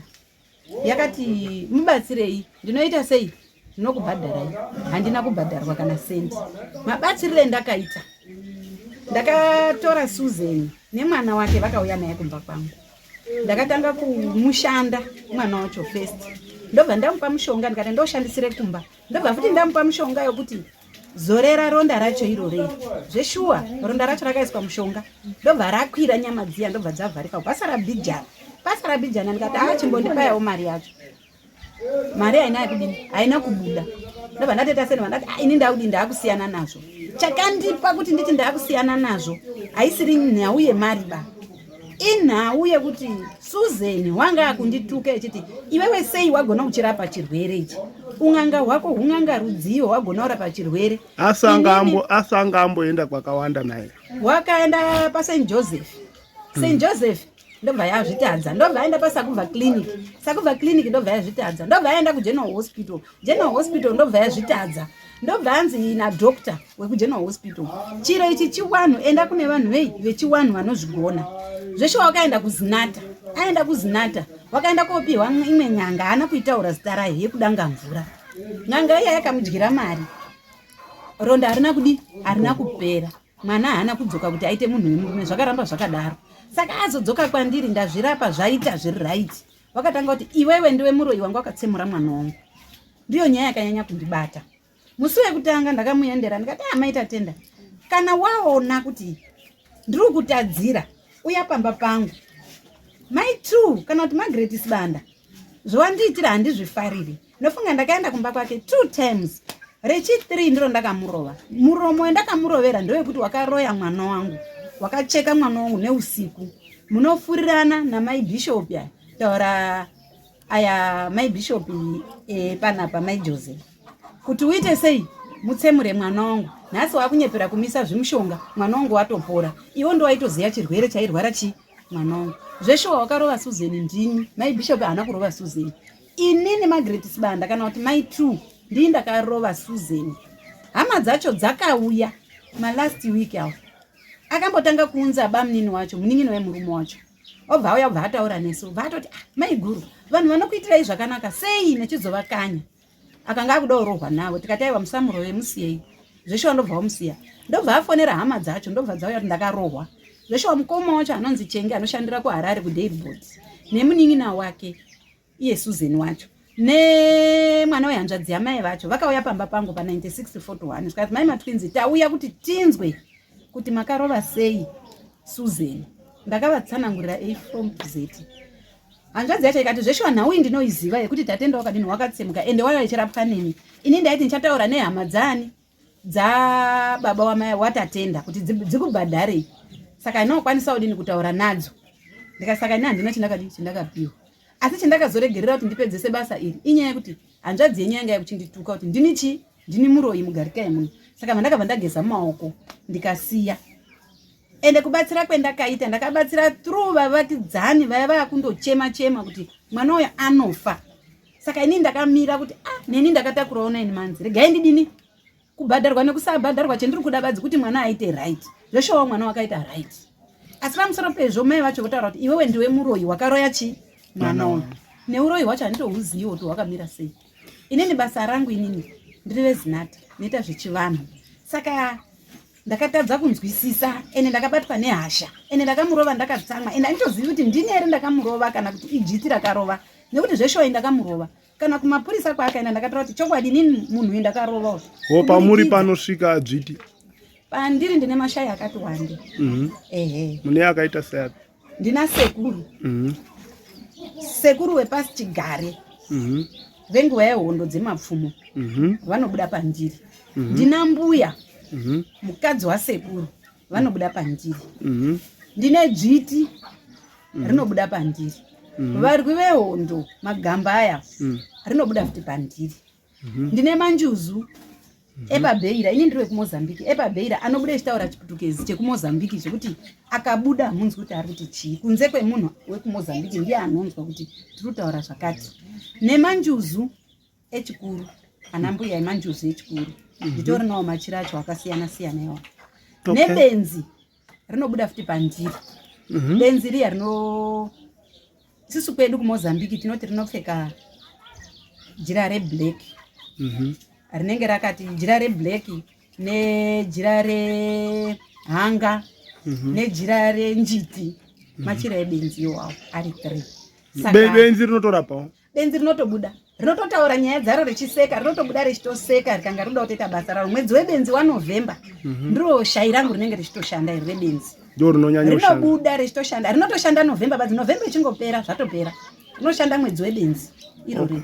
yakati mubatsirei ndinoita sei ndinokubhadharai. Handina kubhadharwa kana senti. Mabatsirire ndakaita ndakatora Suzeni nemwana wake vakauya naye kumba kwangu. Ndakatanga kumushanda mwana wacho first. Ndobva ndamupa mushonga ndikati ndoshandisire kumba. Ndobva futi ndamupa mushonga yokuti zorera ronda racho irorei. Zveshuwa ronda racho rakaiswa mushonga. Ndobva rakwira nyama dziya ndobva dzavharika. Basa rabijana ndikati chimbondipayawo mari yacho. Mari haina kubuda. Ndobva ndateta seni ndati ini ndaudi ndakusiyana nazvo. Chakandipa kuti nditi ndakusiyana nazvo haisiri nhau yemari ba. Inhau yekuti Suzeni wanga akundituka echiti iwewe sei wagona kuchirapa chirwere ichi. Unganga hwako hunganga rudziyo wagona kurapa chirwere. Asanga amboenda kwakawanda naye. Wakaenda paSt Joseph. St Joseph ndobva yazvitadza. Ndobva aenda paSakuva clinic. Sakuva clinic ndobva yazvitadza. Ndobva aenda kuGeneral Hospital. General Hospital ndobva yazvitadza. Ndobva anzi na doctor wekuGeneral Hospital. Chiro ichi chiwanhu enda kune vanhu vechiwanhu vanozvigona. Zveshuwa wakaenda kuZinata. Aenda kuZinata. Wakaenda kopiwa imwe nyanga hana kuitaura zita rayo yekudanga mvura. Nyanga iya yakamudyira mari. Ronda harina kupera. Mwana hana kudzoka kuti aite munhu wemurume zvakaramba zvakadaro. Saka azodzoka kwandiri ndazvirapa zvaita zviri right. Wakatanga kuti iwewe ndiwe muroyi wangu wakatsemura mwana wangu. Ndiyo nyaya yakanyanya kundibata. Musi wekutanga ndakamuyendera ndikati maita tenda. Kana waona kuti ndiri kutadzira uya pamba pangu. Mai true kana kuti Margaret Sibanda. Zvandiitira handizvifariri. Nofunga ndakaenda kumba kwake 2 times. rechi3 ndiro ndakamurova. Muromo wendakamurovera ndewekuti wakaroya mwana wangu, wakacheka mwana wangu neusiku. Munofurirana namai Bishop taura aya mai Bishop panapa mai Jose kuti uite sei mutsemure mwana wangu. Nhasi wakunyepera kumisa zvimushonga, mwana wangu watopora. Iwo ndo waitoziya chirwere chairwara mwana wangu. Zveshe wakarova Susan ndini, mai Bishop haana kurova Susan. Inini Margaret Sibanda kana kuti mai True ndini ndakarova Susan. Hama dzacho dzakauya last week awo. Akambotanga kuunza bamunini wacho, munin'ini wemurume wacho. Obva auya obva ataura nesu, obva atoti mai guru, vanhu vanokuitirai zvakanaka sei nechizovakanya. Akanga akuda kurohwa navo, tikati aiwa musamurove musiyei. Zveshe wandobva wamusiya. Ndobva afonera hama dzacho, ndobva dzauya kuti ndakarohwa. Zveshe wamukoma wacho anonzi Chenge anoshandira kuHarare kuDailboard. Nemunin'ina wake iye Susan wacho. Mwana wehanzvadzi yamai vacho vakauya pamba pangu pa 9641. Zvikati mai matwinzi tauya kuti tinzwe kuti makarova sei Susan. Ndakavatsanangurira A from Z. Hanzvadzi yacho ikati zveshe wanhau ndinoiziva yekuti tatenda wakadini wakatsemuka ende waya ichirapwa nemi. Ini ndaiti ndichataura nehama dzani dza baba wamai watatenda kuti dzikubhadhare. Saka inokwanisa kudini kutaura nadzo. Ndikasaka ina handina chandakapiwa. Asi chandakazoregerera kuti ndipedzese basa iri inyaya yekuti hanzvadzi yenyu yanga yakuchindituka kuti ndini muroyi mugarika yemunhu. Saka mandakabva ndageza maoko ndikasiya. Ende kubatsira kwendakaita ndakabatsira through vavakidzani vaya vakundochema kuti mwana uyo anofa. Saka ini ndakamira kuti neni ndakatakurawo 9 months. Regai ndidini kubhadharwa nekusabhadharwa chendiri kuda badzi kuti mwana aite right. Zveshowa mwana wakaita right. Asi pamusoro pezvo mai vacho votaura kuti iwewe ndiwe muroyi wakaroya mwana uyu. Neuroyi wacho handitohuziyiwo kuti wakamira sei. Inini basa rangu inini ndiri rezinata noita zvechivanhu. Saka ndakatadza kunzwisisa ende ndakabatwa nehasha ende ndakamurova ndakatsamwa ende handitozivi kuti ndini here ndakamurova kana kuti idzviti rakarova nekuti zveshowa ndakamurova. Kana kumapurisa kwaakaenda ndakataura kuti chokwadi inini munhu uyu ndakarovawo. Pamuri panosvika dzviti? Pandiri ndine mashai akati wande. Mune akaita seapi? Ndina sekuru. Sekuru wepasi Chigare. Venguva yehondo dzemapfumo. Vanobuda pandiri. Ndina mbuya. Mukadzi wasekuru vanobuda pandiri. Ndine dzviti rinobuda pandiri. Varwi vehondo magamba aya rinobuda futi pandiri. Ndine manjuzu epaBeira, ini ndiri wekumozambiki. EpaBeira anobuda chitaura chiputukezi chekumozambiki chekuti akabuda munzwi kuti ari kuti chii. Kunze kwemunhu wekumozambiki ndiye anonzwa kuti tiri kutaura zvakati. Nemanjuzu echikuru, anambuya emanjuzu echikuru. Nditori nawo machira acho akasiyana siyana iwawo. Nebenzi rinobuda futi pandiri. Benzi riya sisu kwedu kumozambiki tinoti rinopfeka jira reblack. Rinenge rakati jira reblack nejira rehanga nejira renjiti. Machira ebenzi iwawo ari 3. Benzi rinotorapawo? Benzi rinotobuda. Rinototaura nyaya dzaro rechiseka, rinotobuda rechitoseka rikanga roda kutoita basa raro. Mwedzi webenzi waNovember ndiro shai rangu rinenge richitoshanda iri rebenzi. Ndiro rinonyanya kushanda. Rinobuda rechitoshanda. Rinotoshanda November badzi November ichingopera zvatopera. Rinoshanda mwedzi webenzi. Irori.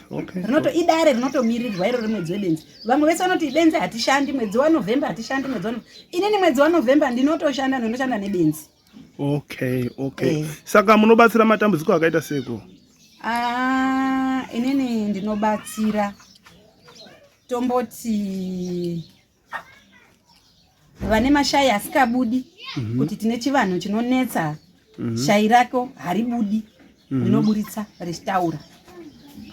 Idare rinotomirirwa irori mwedzi webenzi. Vamwe vese vanoti benzi hatishandi mwedzi waNovember hatishandi mwedzi inini mwedzi waNovember ndinotoshanda ndinoshanda nebenzi. Okay. Saka munobatsira matambudziko akaita seko? Inini ndinobatsira tomboti vane mashai asikabudi kuti tine chivanhu chinonetsa shai rako haribudi rinoburitsa richitaura.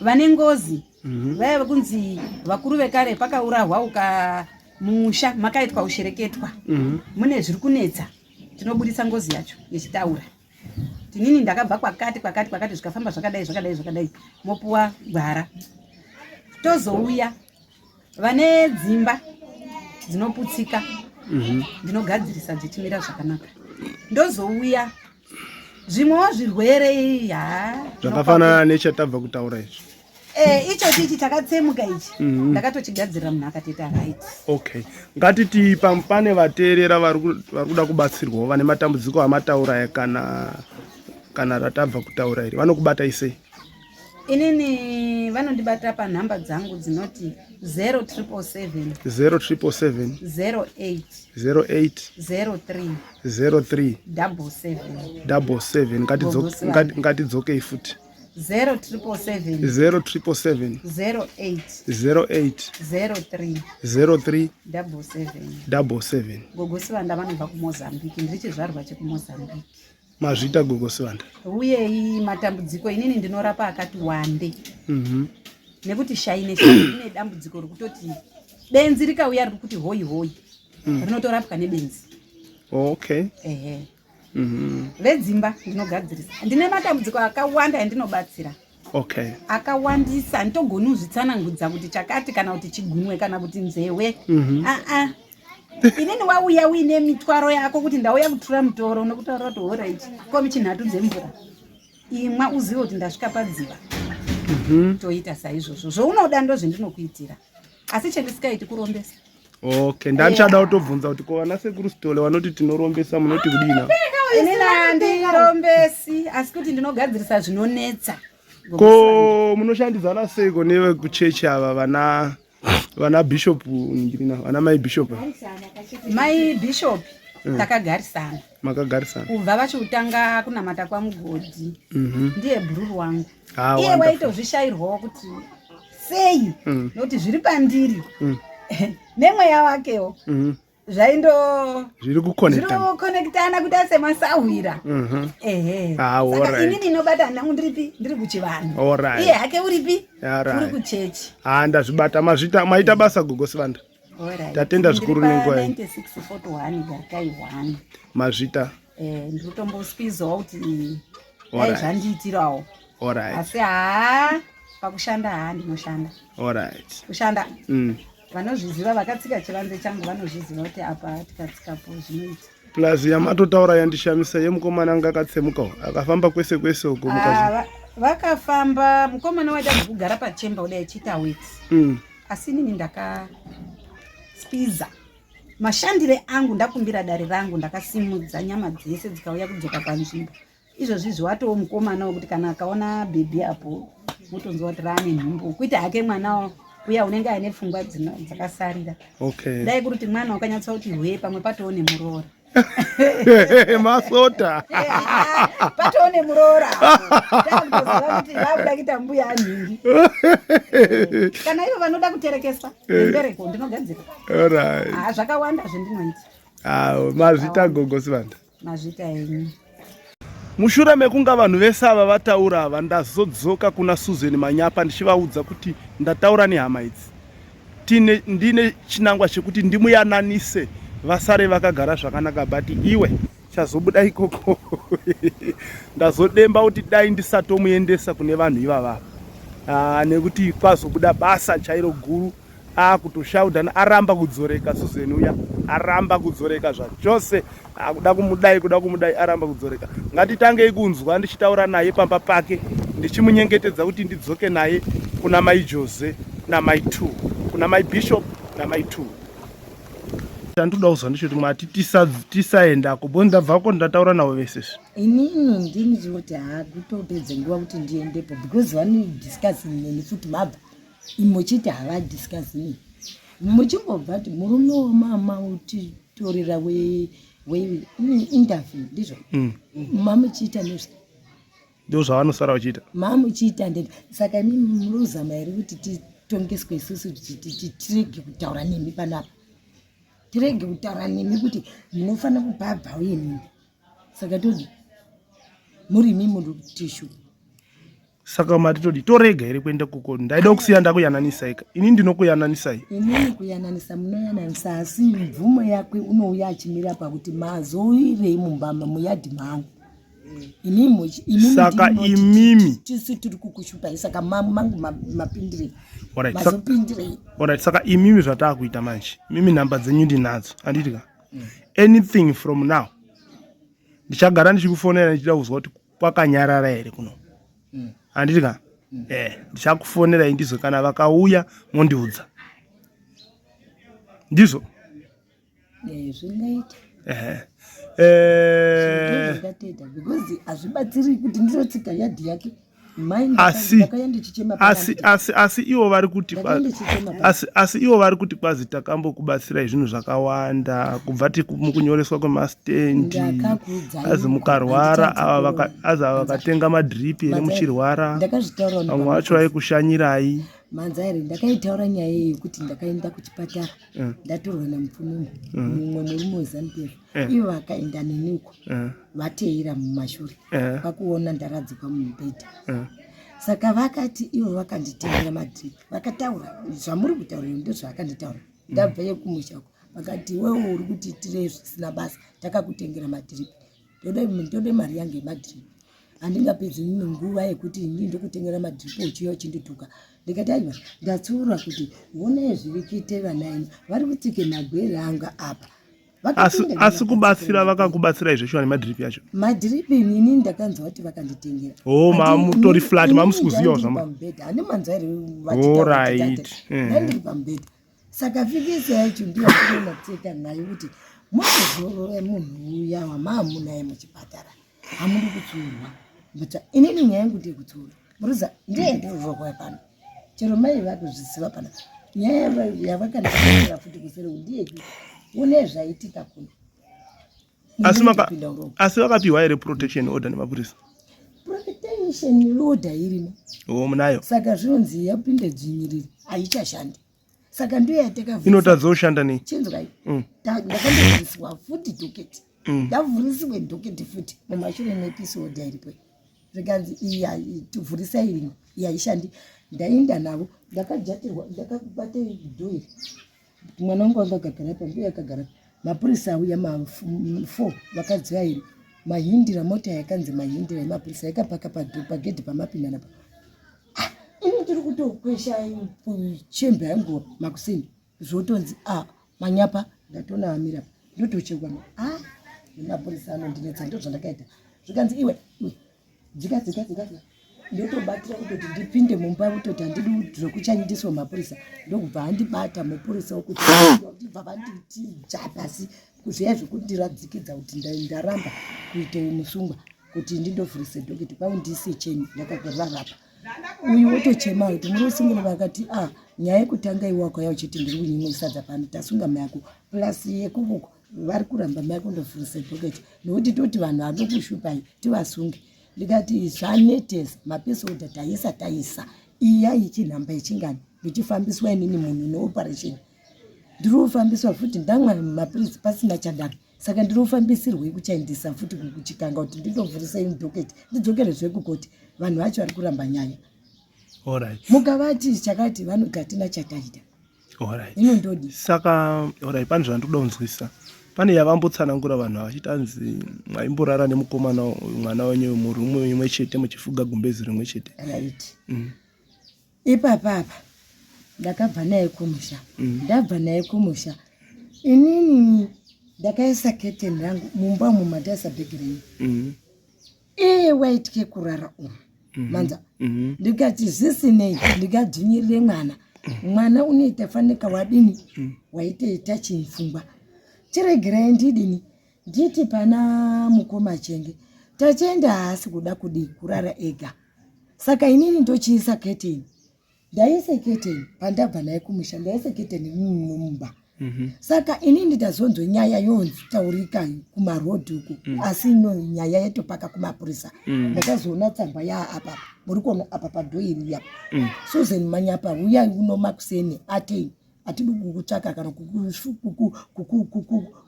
Vane ngozi vaya kunzi vakuru vekare pakaurahwa mumusha makaitwa ushereketwa mune zviri kunetsa tinoburitsa ngozi yacho yechitaura. Tinini ndakabva kwakati zvikafamba zvakadai mopuwa gwara. Tozouya vane dzimba dzinoputsika ndinogadzirisa dzichimira zvakanaka. Ndozouya zvimwewo zvirwere zvakafanana nechatabva kutaura izvi. Icho chichi takatsemuka ichi ndakatochigadzirira munhu akatoita right. Okay, ngatiti pane vateerera vari kuda kubatsirwawo vane matambudziko amataura kana ratabva kutaura iri vanokubatai sei? Inini vanondibata panhamba dzangu dzinoti 0777 08 03 77 ngatidzokei futi 0777 08 03 77. Gogosivanda vanobva kuMozambique, ndiri chizvarwa chekumozambique. Mazvita Gogosivanda. Uyei matambudziko inini ndinorapa akati wande. Nekuti shaine ine dambudziko rokutoti benzi rikauya riri kuti hoi hoi. Rinotorapwa nebenzi. Okay. Vedzimba ndinogadzirisa. Ndine matambudziko akawanda andinobatsira. Okay. Akawandisa nditogona kuzvitsanangudza kuti chakati kana kuti chigunwe kana kuti nzewe. Inini wauya uine mitwaro yako kuti ndauya kutura mutoro unokutaura kuti alright komi chinhatu dzemvura imwa uzive kuti ndasvika padziva. Toita saizvozvo zvounoda ndozvendinokuitira asi chendisikaiti kurombesa. Okay, ndandichada kutobvunza kuti kovana sekuru Sitole vanoti tinorombesa munoti kudina? Inini handirombesi asi kuti ndinogadzirisa zvinonetsa. Ko munoshandidzana seiko newe kuchechi ava vana bishop ngirina vana mai bishop? Mai bishop takagarisana. Makagarisana kubva vachitanga kunamata kwamugodhi. Ndiye bhururu wangu. Iye waitozvishairwawo kuti sei nokuti zviri pandiri nemweya wakewo zviri kukonektana kuti asemasahwira. Saka inini inobata ndangu ndiri kuchivanhu. Iye hake uripi? Uri kuchechi. Ndazvibata maita basa Gogosivanda. Tatenda zvikuru nenguva 9641 Garkai 1. Mazvita. Ndinotombospizawo kuti dai zvandiitirawo. Asi pakushanda ndinoshanda. Kushanda. Vanozviziva vakatsika chivanze changu vanozviziva kuti apa tikatsikapo zvinoita. Plus yamatotaura yandishamisa yemukomana anga akatsemukawo akafamba kwese kwese uko mukazi. Vakafamba mukomana waita kugara pachemba uda achita weti. Asi nini ndakaspiza mashandire angu ndakumbira dare rangu ndakasimudza nyama dzese dzikauya kudzoka panzvimbo. Izvozvi watowo mukomana wekuti kana akaona bebhi apo mutonzwa kuti rane nhumbu kuita hake mwanawo uya unenge aine pfungwa dzakasarira. Okay. Dai kuti mwana wakanyatsa kuti hwe pamwe patoone muroora. Masota. Patoone muroora. Ndakutoziva kuti vabuda kuita mbuya anhingi. Kana ivo vanoda kuterekeswa nembereko ndinogadzira. Alright. Zvakawanda zvendinoita. Mazvita Gogosivanda. Mazvita enyu. Mushure mekunga vanhu vese ava vataura ava ndazodzoka kuna Susan Manyapa ndichivaudza kuti ndataura nehama idzi. Ndine chinangwa chekuti ndimuyananise vasare vakagara zvakanaka but iwe chazobuda ikoko. Ndazodemba kuti dai ndisatomuendesa kune vanhu ivava. Nekuti kwazobuda basa chairo guru kutoshaudhana aramba kudzoreka Susan uya aramba kudzoreka zvachose kuda kumudai aramba kudzoreka. Ngatitange kunzwa ndichitaura naye pamba pake ndichimunyengetedza kuti ndidzoke naye kuna mai Jose namai 2 kuna mai Bishop namai 2. Ndandoda kuzwa ndishoti mwati tisaenda kubvo ndabvako ndataura navo vese. Inini ndinoti kuti kutopedza nguva kuti ndiendepo because vanodiscuss neni futi mabva muchiti havadiscuss neni muchimbobva kuti murume wamama utitorera interview ndizvo mamuchiita nezvo ndo zvavanosara vachiita mamuchiita ndeti saka imi munozama here kuti titongeswe isusu tirege kutaura nemi panapa tirege kutaura nemi kuti munofanira kubhabha uye nemi saka todi murimi muri tishu. Saka matitodi torega here kuenda kuko ndaida kusiya ndakuyananisa ika ini ndinokuyananisai. Inini kuyananisa munoyananisa asi mvumo yakwe unouya achimira pakuti mazoirei mumbama muyadhi mangu. Saka imimi tisi tiri kukushupai saka mangu mapindire. Alright, saka imimi zvatakuita manje mimi nhamba dzenyu ndinadzo anditika anything from now ndichagara ndichikufonera ndichida kuzwa kuti kwakanyarara here kuno. Anditika ndichakufonera indizo kana vakauya mondiudza ndizvo. Zvingaita Zvakateda because azvibatsiri kuti ndirotsika yadhi yake asi ivo vari kuti asi ivo vari kuti kwazi takambokubatsirai zvinhu zvakawanda kubva mukunyoreswa kwemastendi azi mukarwara ava vakatenga madhiripi ere muchirwara vamwe vacho vaikushanyirai. Manzairi ndakaitaura nyaya yekuti ndakaenda kuchipatara ndatorwa namupfumi mumwe murume weZANU-PF ivo vakaenda neniko vateera mumashure pakuona ndaradzikwa mumubhedha. Saka vakati ivo vakanditengera madhiripi vakataura zvamuri kutaura ndozvavakanditaura ndabvayo kumusha vakati iwewe uri kutiitire zvisina basa takakutengera madhiripi ndode mari yangu yemadhiripi handingapedzi nini nguva yekuti inini ndokutengera madhiripi uchiuya uchindituka. Ndikati aiwa ndatsiura kuti vonai zviri kuite vana ino vari kutike magwere anga apa. Asi kubatsira vakakubatsira izvesho nemadhiripi acho. Madhiripi inini ndakanzwa kuti vakanditengera. Mutori flat mamusikuziva zvama. Handi manzari vachitaura ndiri pambedha. Saka fikisi yacho ndiyo ndinotseka nayo kuti muzorore munhu uya wamamunaye muchipatara hamudi kutsurwa. But inini nyaya yangu ndeyekutsiura. Muruza ndiye ndivhokwa pano. Chero mai vakuzvisiva pana nyaya yavakanditengera futi kusere ndiye une zvaitika kuno. Asi vakapiwa here protection order nemapurisa? Protection order irimo. Munayo. Saka zvinonzi yapinde dzinyiriri haichashandi. Saka ndiyo yatakavhurisa. Inotazoshanda nei? Chinzwai. Ndakandovhuriswa futi dhoketi. Ndavhurisirwe dhoketi futi mumashure meepisode iripo. Zvikanzi iyi tuvhurisa irimo yaishandi. Ndaenda navo ndakajatirwa ndakabate dhoi mwana wangu anga akagara pa mbuya akagara mapurisa auya ma4 vakadziva iri mahindira mota yakanzi mahindira yemapurisa yakapaka pagedhi pamapinda napa. Ini tiri kutokwesha chembe yangu makusini zvotonzi manyapa ndatona amira ndotochekwa mapurisa anondinetsa ndozvandakaita zvikanzi iwe dzika ndotobatira kutoti ndipinde mumba kutoti handidi zvokuchanyitiswa mapurisa ndokubva handibata mupurisa wokuti ndibva vanditija pasi kuzviya zvokuti ndiradzikidza kuti ndaramba kuite musungwa kuti ndindovhurise dhoketi kwaundisi cheni ndakagorira rapa uyu wotochema kuti muri usungire vakati nyaya yekutanga iwako yauchiti ndiri kunyimwisadza pano tasunga mayako plasi yekuvuko vari kuramba mayako ndovhurise dhoketi nokuti toti vanhu vanokushupai tivasunge. Ndikati zvanetesa mapesoda taisa iya ichinhamba ichingani ndichifambiswa inini munhu neoperation ndiri kufambiswa futi ndamwa mapirisi pasina chadaro. Saka ndiri kufambisirwei kuchaindisa futi kuchikanga kuti ndindovhurisa ini dhoketi ndidzokerezve kukoti vanhu vacho vari kuramba nyaya. Mukavati chakati vanoti hatina chataita. Inondodi saka pane zvandoda kunzwisa. Pane yavambotsanangura vanhu vachitanzi mwaimborara nemukomana mwana wenyu murume imwe chete muchifuga gumbezi rimwe chete. Right. Ipapa ndakabva naye kumusha. Ndabva naye kumusha. Inini ndakaisa keteni rangu mumba mumadhasa bhegireni. Waitike kurara manza. Ndikati zvisinei ndikadzvinyirire mwana unoita fanika wadini waitoita chimfungwa. Chiregerai ndidini nditi pana mukoma chenge tachenda hasi kuda kudi kurara ega. Saka inini ndochiisa keteni ndaise keteni pandabva naye kumusha ndaise keteni mumba. Saka inini nditazonzwa nyaya yonzitaurika kumarodhi uku asi ino nyaya yetopaka kumapurisa ndakazoona tsamba apa muri kuona apa padhoiri yapa Susan Manyapa uya uno makuseni atei atidi kukutsvaka kana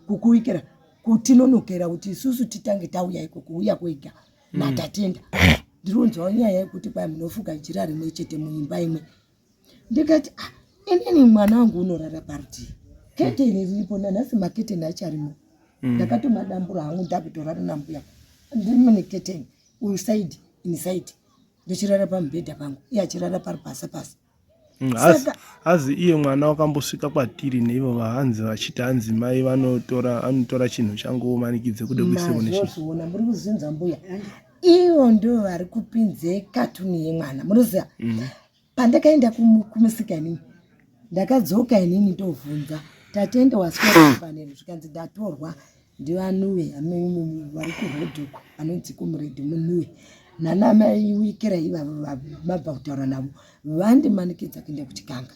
kukuikira kutinonokera kuti isusu titange tauya iko kuuya kwega natatenda. Ndironzwa nyaya yekuti kwai munofuga jira rimwe chete muimba imwe. Ndikati inini mwana wangu unorara parti keteni riripo nanhasi maketeni acharimo. Ndakatomadambura hangu ndakutorara nambuya ndimune keteni uyu side inside ndochirara pamubhedha pangu iye achirara pari pasa. Azi iye mwana wakambosvika kwatiri neivo vahanzi vachiti hanzi mai vanotora chinhu changu manikidze kude kuisevonezvozviona muri kuzinza mbuya ivo ndo vari kupinze katuni yemwana munoziva. Pandakaenda kumusika inini ndakadzoka inini ndovhunza tatenda waswapanero zvikanzi ndatorwa ndivanuwe vari kurodhuku anonzi kumuredhi munuwe nanamai wikira ivavo vabva kutaura navo vandimanikidza kuenda kuchikanga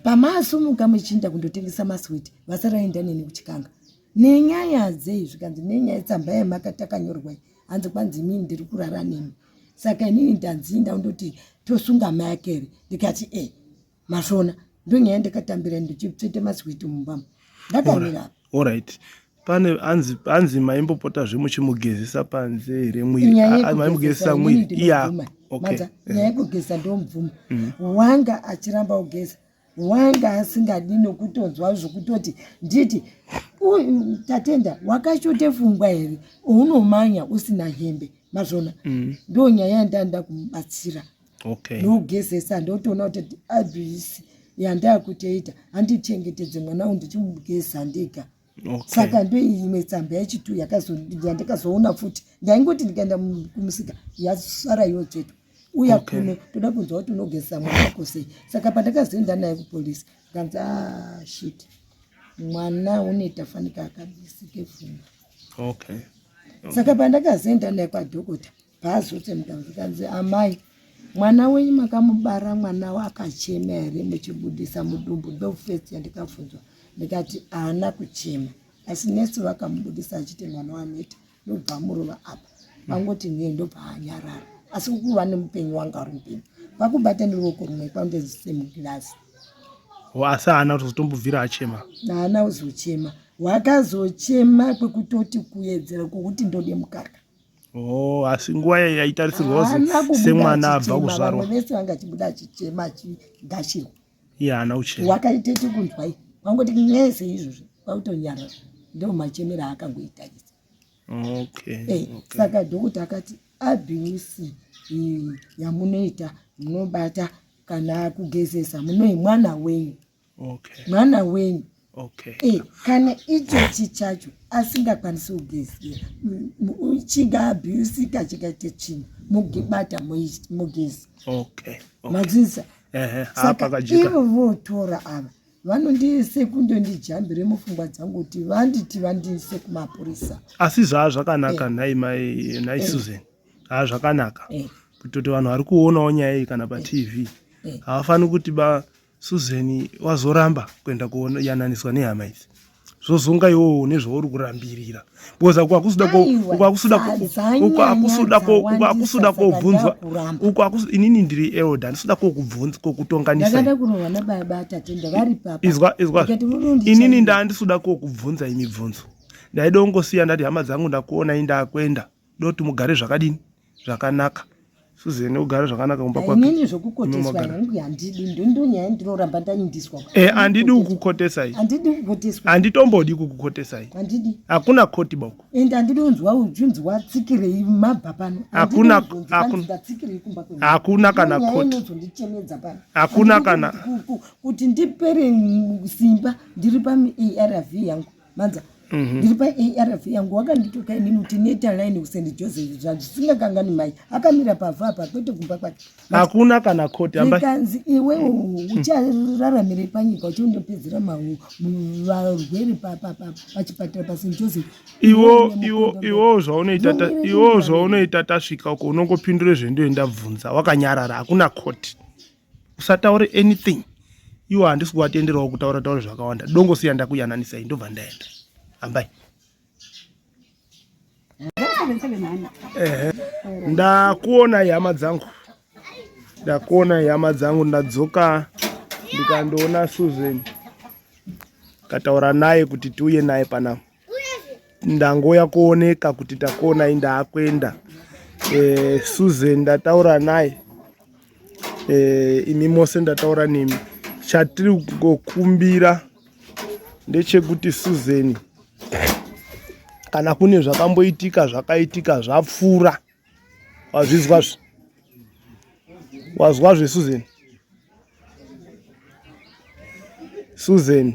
pamasumuka muchiinda kundotengesa maswiti vasaraenda neni kuchikanga nenyaya dzei zvikanzi nenyaya tsamba yemakatakanyurwa hanzi kwanzi inini ndiri kurara nemi saka inini ndanzinda undoti tosunga makere ndikati masvona ndonyaya yandakatambira ndichitsvete maswiti mumbamo ndakamira alright pane anzi maimbopota zvemuchimugezesa panze here mwiri maimugezesa mwiri nyaya yekugeza ndomubvuma wanga achiramba kugeza wanga asingadi nokutonzwa zvokutoti nditi tatenda wakashote pfungwa here unomanya usina hembe mazvona ndo nyaya yandanda kumubatsira nogezesa ndotoona kuti abhisi yandakutoita handichengetedze mwana wangu ndichimugeza ndega saka ndoimwe tsamba yachitu yandakazoona futi ndaingoti ndikaenda kumusika yasara iwo chetu uya kuno toda kunzwa kuti unogezesa mwana wako sei saka pandakazoenda naye kupolisi kanzi shit mwana unetafanika akabisike pfungwa saka pandakazoenda naye kwadhokota pazotsemukanzikanzi amai mwana wenyu makamubara mwana wakachema here muchibudisa mudumbu ndofesi yandikabvunzwa ndikati haana kuchema asi nesi vakamubudisa achiti mwana waneta ndobva murova apa vangoti ndobva anyarara asi kukuva nemupenyu wanga uri mupenyu vakubata neruoko rumwe kwandezisemugirasi asi haana kuzotombobvira achema haana kuzochema wakazochema kwekutoti kuedzera kwokuti ndode mukaka asi nguva yaitarisirwa semwana abva kuzvarwa vese vanga chibuda achichema achigashirwa iye haana kuchema wakaiteti kunzwai wangoti nyese izvozvo kwakutonyarara ndo machemero akangoitarisa saka dhokota akati abhisi yamunoita munobata kana kugezesa munoi mwana wenyu mwana wenyu kana ichochi chacho asingakwanisi kugezera chinga abhusika chikaite chino mugibata mugezi madzidzisa saka ivo votora ava vanondiise kundondijambire mupfungwa dzangu kuti vanditi vandiise kumapurisa asi zvaazvakanaka nai Susan zvakanaka kutoti vanhu vari kuonawo nyaya iyi kana patv havafani kuti Susan wazoramba kuenda kuyananiswa nehama idzi zvozonga iwowo nezvauri kurambirira because ukakusuda kobvunzwa inini ndiri elda ndisuda kokutonganisa inini ndandisuda kokubvunza imibvunzo ndaida ungosiya ndati hama dzangu ndakuona indakwenda doti mugare zvakadini zvakanaka Susan ugare zvakanaka kumba kwako inini zvokukoteswa yangu handidi ndonyaya ndinoramba ndanyindiswa handidi kukukotesai handitombodi kukukotesai handidi hakuna koti boko ende handidi unzwa uchinzwa tsikirei mabva pano hakuna kana koti hakuna kana kuti ndipere simba ndiri paARV yangu manza ndiri paARV yangu wakanditoka inini kuti neta line kuSt Joseph zvandisingakangani mai akamira pavha apa kwete kumba kwake hakuna kana koti ambakanzi iwewe uchararamire panyika uchindopedzera varwere pachipatara paSt Joseph iwo zvaunoita tasvika uko unongopindure zvendoenda bvunza wakanyarara hakuna koti usataure anything iwo handisi kuvatenderawo kutaura zvakawanda dongosiya ndakuyananisai ndobva ndaenda ambai ndakuona hama dzangu ndadzoka ndikandoona Susan kataura naye kuti tiuye naye panapa ndangoya kuoneka kuti takuonai ndaakwenda Susan ndataura naye imi mose ndataura nemi chatiri kukumbira ndechekuti Susan kana kune zvakaitika zvapfuura wazvizwazve wazwazve Susan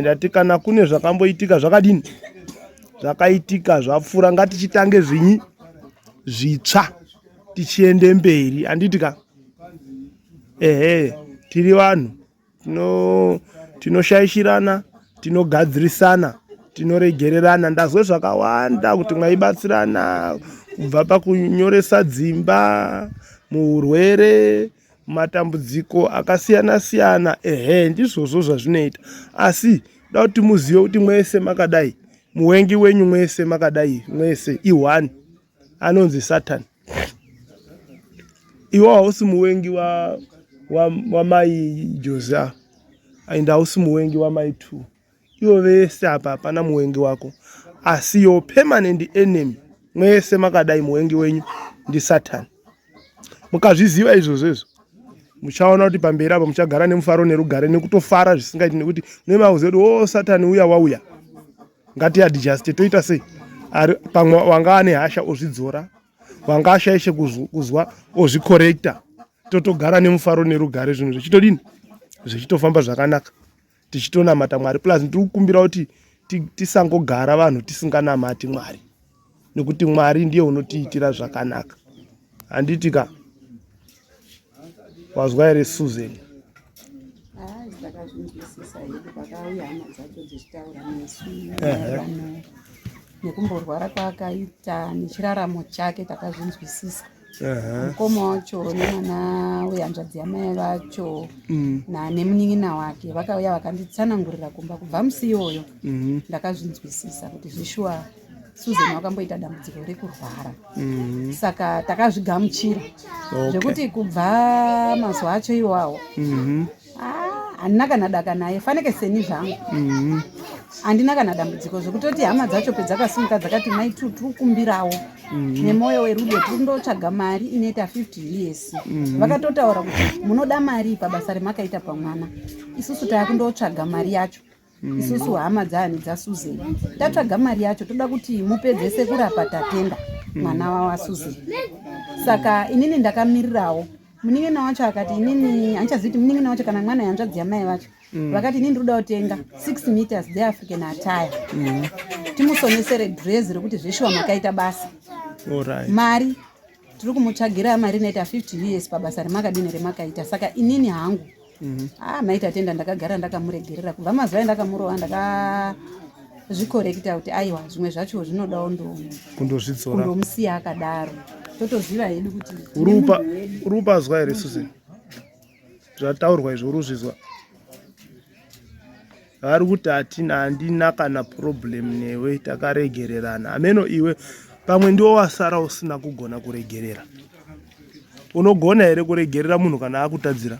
ndati kana kune zvakamboitika zvakadini zvakaitika zvapfuura ngatichitange zvinyi zvitsva tichiende mberi handitika tiri vanhu tinoshaishirana tinogadzirisana, tinoregererana. Ndazwe zvakawanda kuti mwaibatsirana kubva pakunyoresa dzimba, muurwere, matambudziko akasiyana-siyana. Ndizvozvo zvazvinoita. Asi da kuti muzive kuti mwese makadai, muwengi wenyu mwese makadai, mwese iwani, anonzi Satani. Iwo hausi muwengi wa mai Jose, and hausi muwengi wa mai tu. Iwo vese apa hapana muwengi wako. Asi your permanent enemy, mwese makadai, muwengi wenyu ndi Satani. Mukazviziva izvozvo, muchaona kuti pamberi apa muchagara nemufaro nerugare nekutofara zvisingaiti, nekuti nemauze kuti Satani uya wauya, ngati adjust, toita sei? Pamwe wanga ane hasha ozvidzora, wanga ashaishe kuzwa ozvikorekta, totogara nemufaro nerugare, zvinhu zvichitodini, zvichitofamba zvakanaka, tichitonamata Mwari. Plus ndiri kukumbira kuti tisangogara vanhu tisinganamati Mwari, nekuti Mwari ndiye unotiitira zvakanaka. Handitika wazwa here Susan? Ndakazvinzwisisa hedu pakauya hama dzacho dzichitaura nesu nekumborwara kwaakaita nechiraramo chake, takazvinzwisisa. Mukoma wacho nemwana wehanzvadzi yamai vacho nemunin'ina wake vakauya vakanditsanangurira kumba. Kubva musi iyoyo ndakazvinzwisisa kuti zvishuwa Susan wakamboita dambudziko rekurwara. Saka takazvigamuchira zvekuti kubva mazuva acho iwawo handina kana daka naye, fanike seni zvangu. Handina kana dambudziko zvekutoti hama dzacho pedzakasimuka dzakati maitu tikukumbirawo nemwoyo werudo tikundotsvaga mari inoita 50 years. Vakatotaura kuti munoda mari pabasa remakaita pamwana. Isusu takundotsvaga mari yacho. Isusu hama dzahani dzaSusan tatsvaga mari yacho, toda kuti mupedzese kurapa tatenda mwana wa Susan. Saka inini ndakamirirawo. Munin'ina wacho akati inini anchaziti munin'ina wacho kana mwana yanzvadzi yamai vacho vakati inini ndoda kutenga 6 meters dzeAfrican attire timusonesere dress rekuti zveshuwa makaita basa. Mari tiri kumutsvagira mari inoita 50 years pabasa remakadini remakaita. Saka inini hangu maita tenda ndakagara ndakamuregerera kubva mazuva ndakamurova, ndakazvikorekta kuti aiwa zvimwe zvacho zvinodawo kundomusiya akadaro. Totoziva hedu kuti urupazwa here Susan? Zvataurwa izvo uruzvizwa? Vari kuti handina kana problem newe, takaregererana. Ameno iwe pamwe ndiwo wasara usina kugona kuregerera. Unogona here kuregerera munhu kana akutadzira?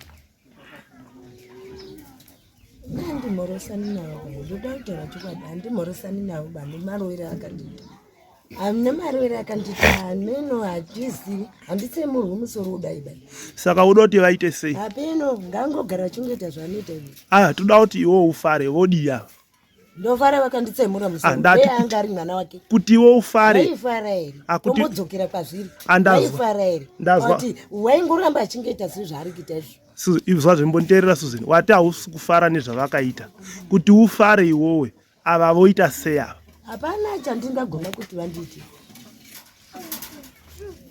Handimorosani nawo, ndoda kutaura chokwadi, handimorosani nawo bani marowere akandita. Hamuna marowere akandita, neno hachizivi, handitse murwi musoro udai bai. Saka uda kuti vaite sei? Hapeno, ngangogara chingeta zvanoita ivi. Toda kuti iwo ufare, vodiya. Ndofara vakanditsemura musoro, anga ari mwana wake. Kuti iwo ufare. Waifara here, tombodzokera pazviri. Waifara here, kuti waingoramba achingeta zvinhu zvaari kuita izvo. Izva zvimbonteerera Susan, wati hausi kufara nezvavakaita. Kuti ufare iwowe, ava voita sei ava? Hapana chandingagona kuti vanditi.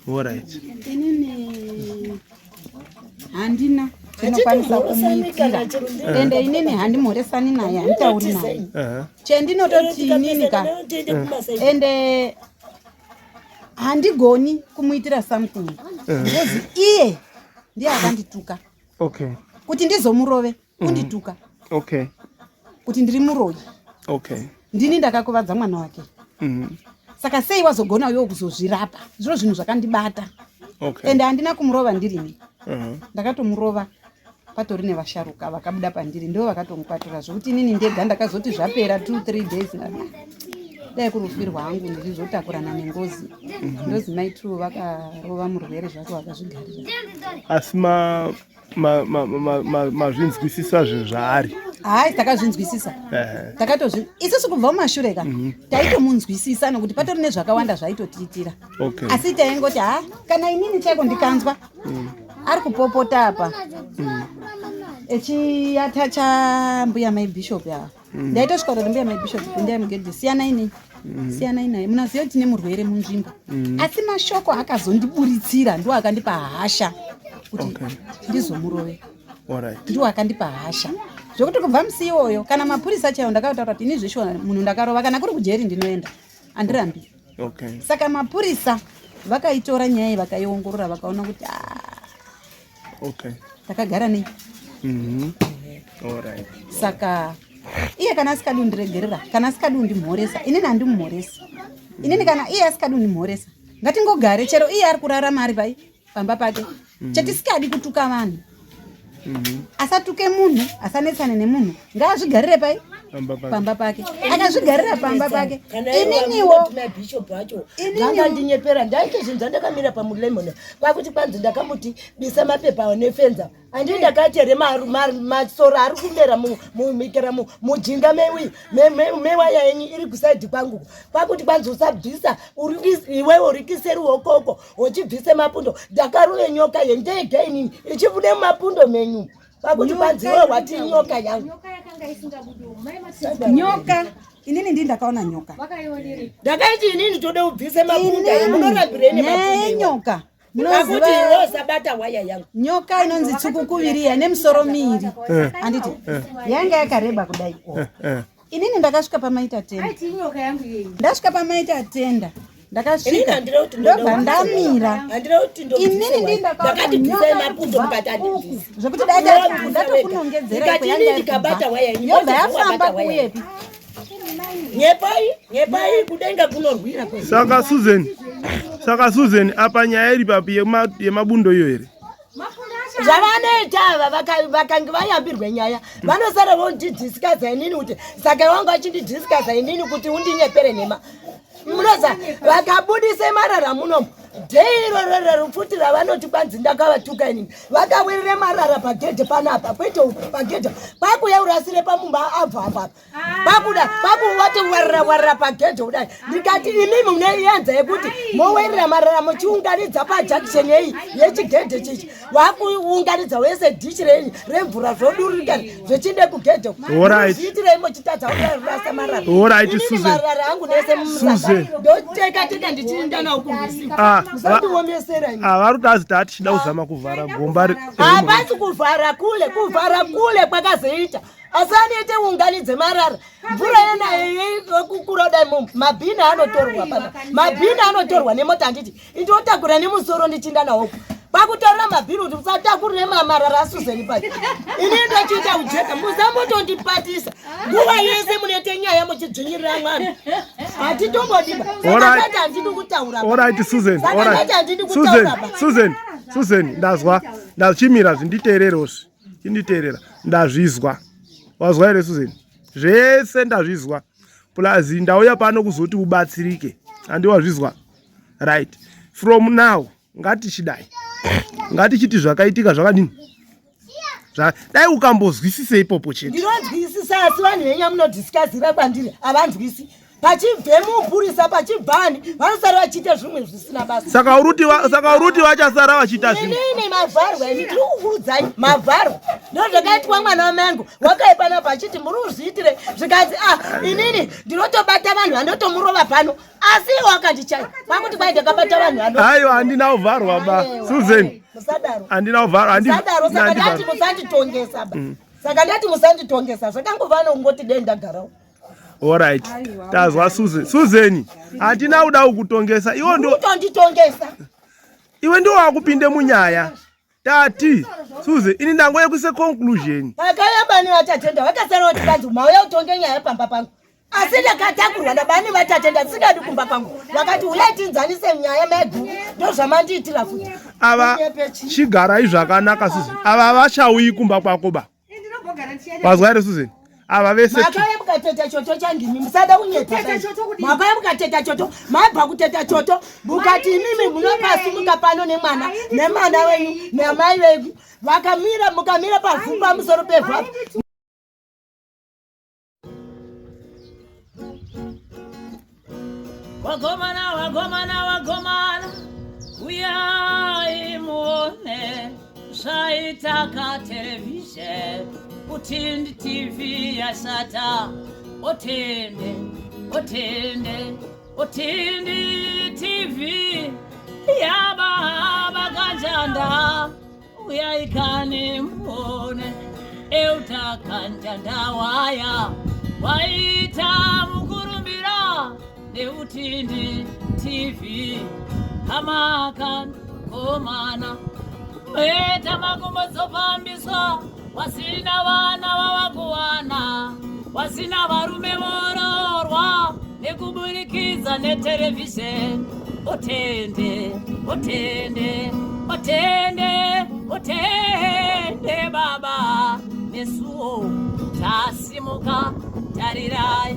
Alright. Inini handina chinokwanisa kumuitira. Ende inini handimhoresani naye, handitauri naye. Chendinototi inini ka. Ende handigoni kumuitira something. Because iye ndiye akandituka. Okay. Kuti ndizomurove, kundituka. Okay. Kuti ndiri muroyi. Okay. Ndini ndakakuvadza mwana wake. Saka sei wazogona iwe kuzozvirapa? Zviro zvinhu zvakandibata. Okay. Ende handina kumurova ndirini. Ndakatomurova patori nevasharuka vakabuda pandiri, ndo vakatomukwatura zvokuti inini ndega ndakazoti zvapera 2-3 days dai kurufirwa hangu ndirizotakurana nengozi. Ndozi maitu vakarova murwere zvako vakazvigarira. Asi mazvinzwisisa zvezvaari? Hai, takazvinzwisisa. Isusu kubva mumashure ka taitomunzwisisa nokuti patori nezvakawanda zvaitotiitira. Asi taingoti kana inini chaiko ndikanzwa ari kupopota apa echiyatacha mbuya maibhishop ava ndaitosvika kuti mbuya maibhishop pindai mugedhi siyanai naye, munaziva kuti tine murwere munzvimbo. Asi mashoko akazondiburitsira ndo akandipa hasha kuti ndizomurove. Ndiwo akandipa hasha zvokuti kubva musi iwoyo kana mapurisa chaiwo ndakataura kuti ini zvishona munhu ndakarova kana kuri kujeri ndinoenda handirambi. Saka mapurisa vakaitora nyaya vakaiongorora vakaona kuti takagara nei. Saka iye kana asikadi kundiregerera kana asikadi kundimhoresa inini handimumhoresa. Inini kana iye asikadi kundimhoresa ngatingogare chero iye ari kurarama ari pai pamba pake chetisikadi kutuka vanhu. Asatuke munhu asanetsane nemunhu ngaazvigarire pai pamba pake akazvigarira pamba pake. Ininiwo bishop wacho ndanga ndinyepera ndaite zvinhu zvandakamira pamulemon kwakuti kwanzi ndakamuti bisa mapepa nefenza andi ndakachere masoro ari kumera mumikira mujinga mewaya yenyu iri kusaidi kwangu kwakuti kwanzi usabvisa iwewe uri kiseri wokoko uchibvise mapundo ndakarove nyoka yendege inini ichibude mumapundo menyu kwakuti kwanzi iwe wati nyoka yangu nyoka inini ndi ndakaona nyoka ndakaiti inini tode ubvise mapundo munorambireni mapundo nyoka kuti iwe sabata waya yangu nyoka inonzi tsukukuviriya nemusoro miiri anditi yanga yakareba kudai. Inini ndakasvika pamaita 10 ndasvika pamaita 10 ndakasvika ndobva ndamira inini ndindakadibvisa mapundo mukatadibvisa zvokuti ndatokunongedzera yobva yafamba kuyepi nyepai kudenga kunorwira. Saka Susan apa nyaya iri papi yemabundo iyo here zvavanoita ava vakange vayambirwe nyaya vanosara vondidhiskaza inini kuti saka wangu achindidhiskaza inini kuti undinyepere nhema munoza vakabudise marara munomu dheirororero futi ravanoti kwanzi ndakavatuka inini vakawirire marara pagedhe panapa kwete pagedhe pakuyaurasire pamumba abva apapa pakuda pakuwati warara pagedhe kudai ndikati imimi muneyanza yekuti mowerera marara muchiunganidza pajakisheni yeyi yechigedhe chichi vakuunganidza wese dhishi remvura zvodurika zvechinde kugedhe zviitirei mochitadza kurasa marara inini marara angu nese mumusasa ndoteka ndichiindanawo kurwisiwa varutazi tati chida kuzama kuvhara gomba hapasi kuvhara kule kwakazoita asi anoite unganidze marara mvura yenayo yekukura dai mabhini anotorwa mabhini anotorwa nemota handiti indotakura nemusoro ndichinda nawo pakutorera mabhini kuti musatakurire marara asuzeni pati ini ndochiita ujeka musambotondipatisa nguva yese munete nyaya muchidzvinyirira mwana hatitombodiba sakati handidi kutaura Susan ndazwa ndachimira zvinditeererozvi chinditeerera ndazvizwa wazwa here Susan zvese ndazvizwa plus ndauya pano kuzoti ubatsirike handiwazvizwa right from now ngatichidai ngatichiti zvakaitika zvakadini dai ukambozwisise ipopo chete ndinonzwisisa asi vanhu venya munodhiskazira kwandiri havanzwisi pachibve mupurisa pachibvani vanosara vachiita zvimwe zvisina basa saka uruti vachasara vachiita zvimwe inini mavharwa ini tiri kukuudzai mavharwa ndozvakaitwa mwana wamengu wakaipana pachiti muri kuzviitire zvikanzi inini ndinotobata vanhu vandotomurova pano asi iwo akandichai kwakuti kwai ndakabata vanhu aiwa handina kuvharwa ba Susan handina kuvharwa saka ndati musanditongesa ba saka ndati musanditongesa zvakangova ungoti dei ndagarawo. Alright. Tazwa Susan. Hatina kuda kukutongesa. Iwo ndo kutonditongesa. Iwe ndo wakupinde munyaya. Tati. Susan, ini ndangoye kuse conclusion. Vakaya bani vatatenda vakasara kuti kanzi mauya utonge nyaya pamba pangu. Asi ndakatakurwa nabani vatatenda singadi kumba pangu. Vakati ulatinzanise nyaya megu. Ndo zvamandiitira futi. Ava chigara izvakanaka Susan. Ava vachauyi kumba kwako ba. Wazwa here Susan? Ava vese makaya mukateta choto changimi musada kunyeta makaya mukateta choto mabva kuteta choto mukati imimi munopasi mukapano nemwana wenyu nemai wenyu mukamira pavhumba musoro pevhapa wagomana uyai muone zvaitaka television Utindi TV yasata Utindi TV yaba baganjanda uyaikane mbone eutakandandawaya waita mukurumbira neutindi TV amakankomana eta makumbo zopambiswa wasina vana vavakuwana wasina varume vororwa nekuburikiza netelevisheni otende otende otende otende baba nesuo tasimuka tarirai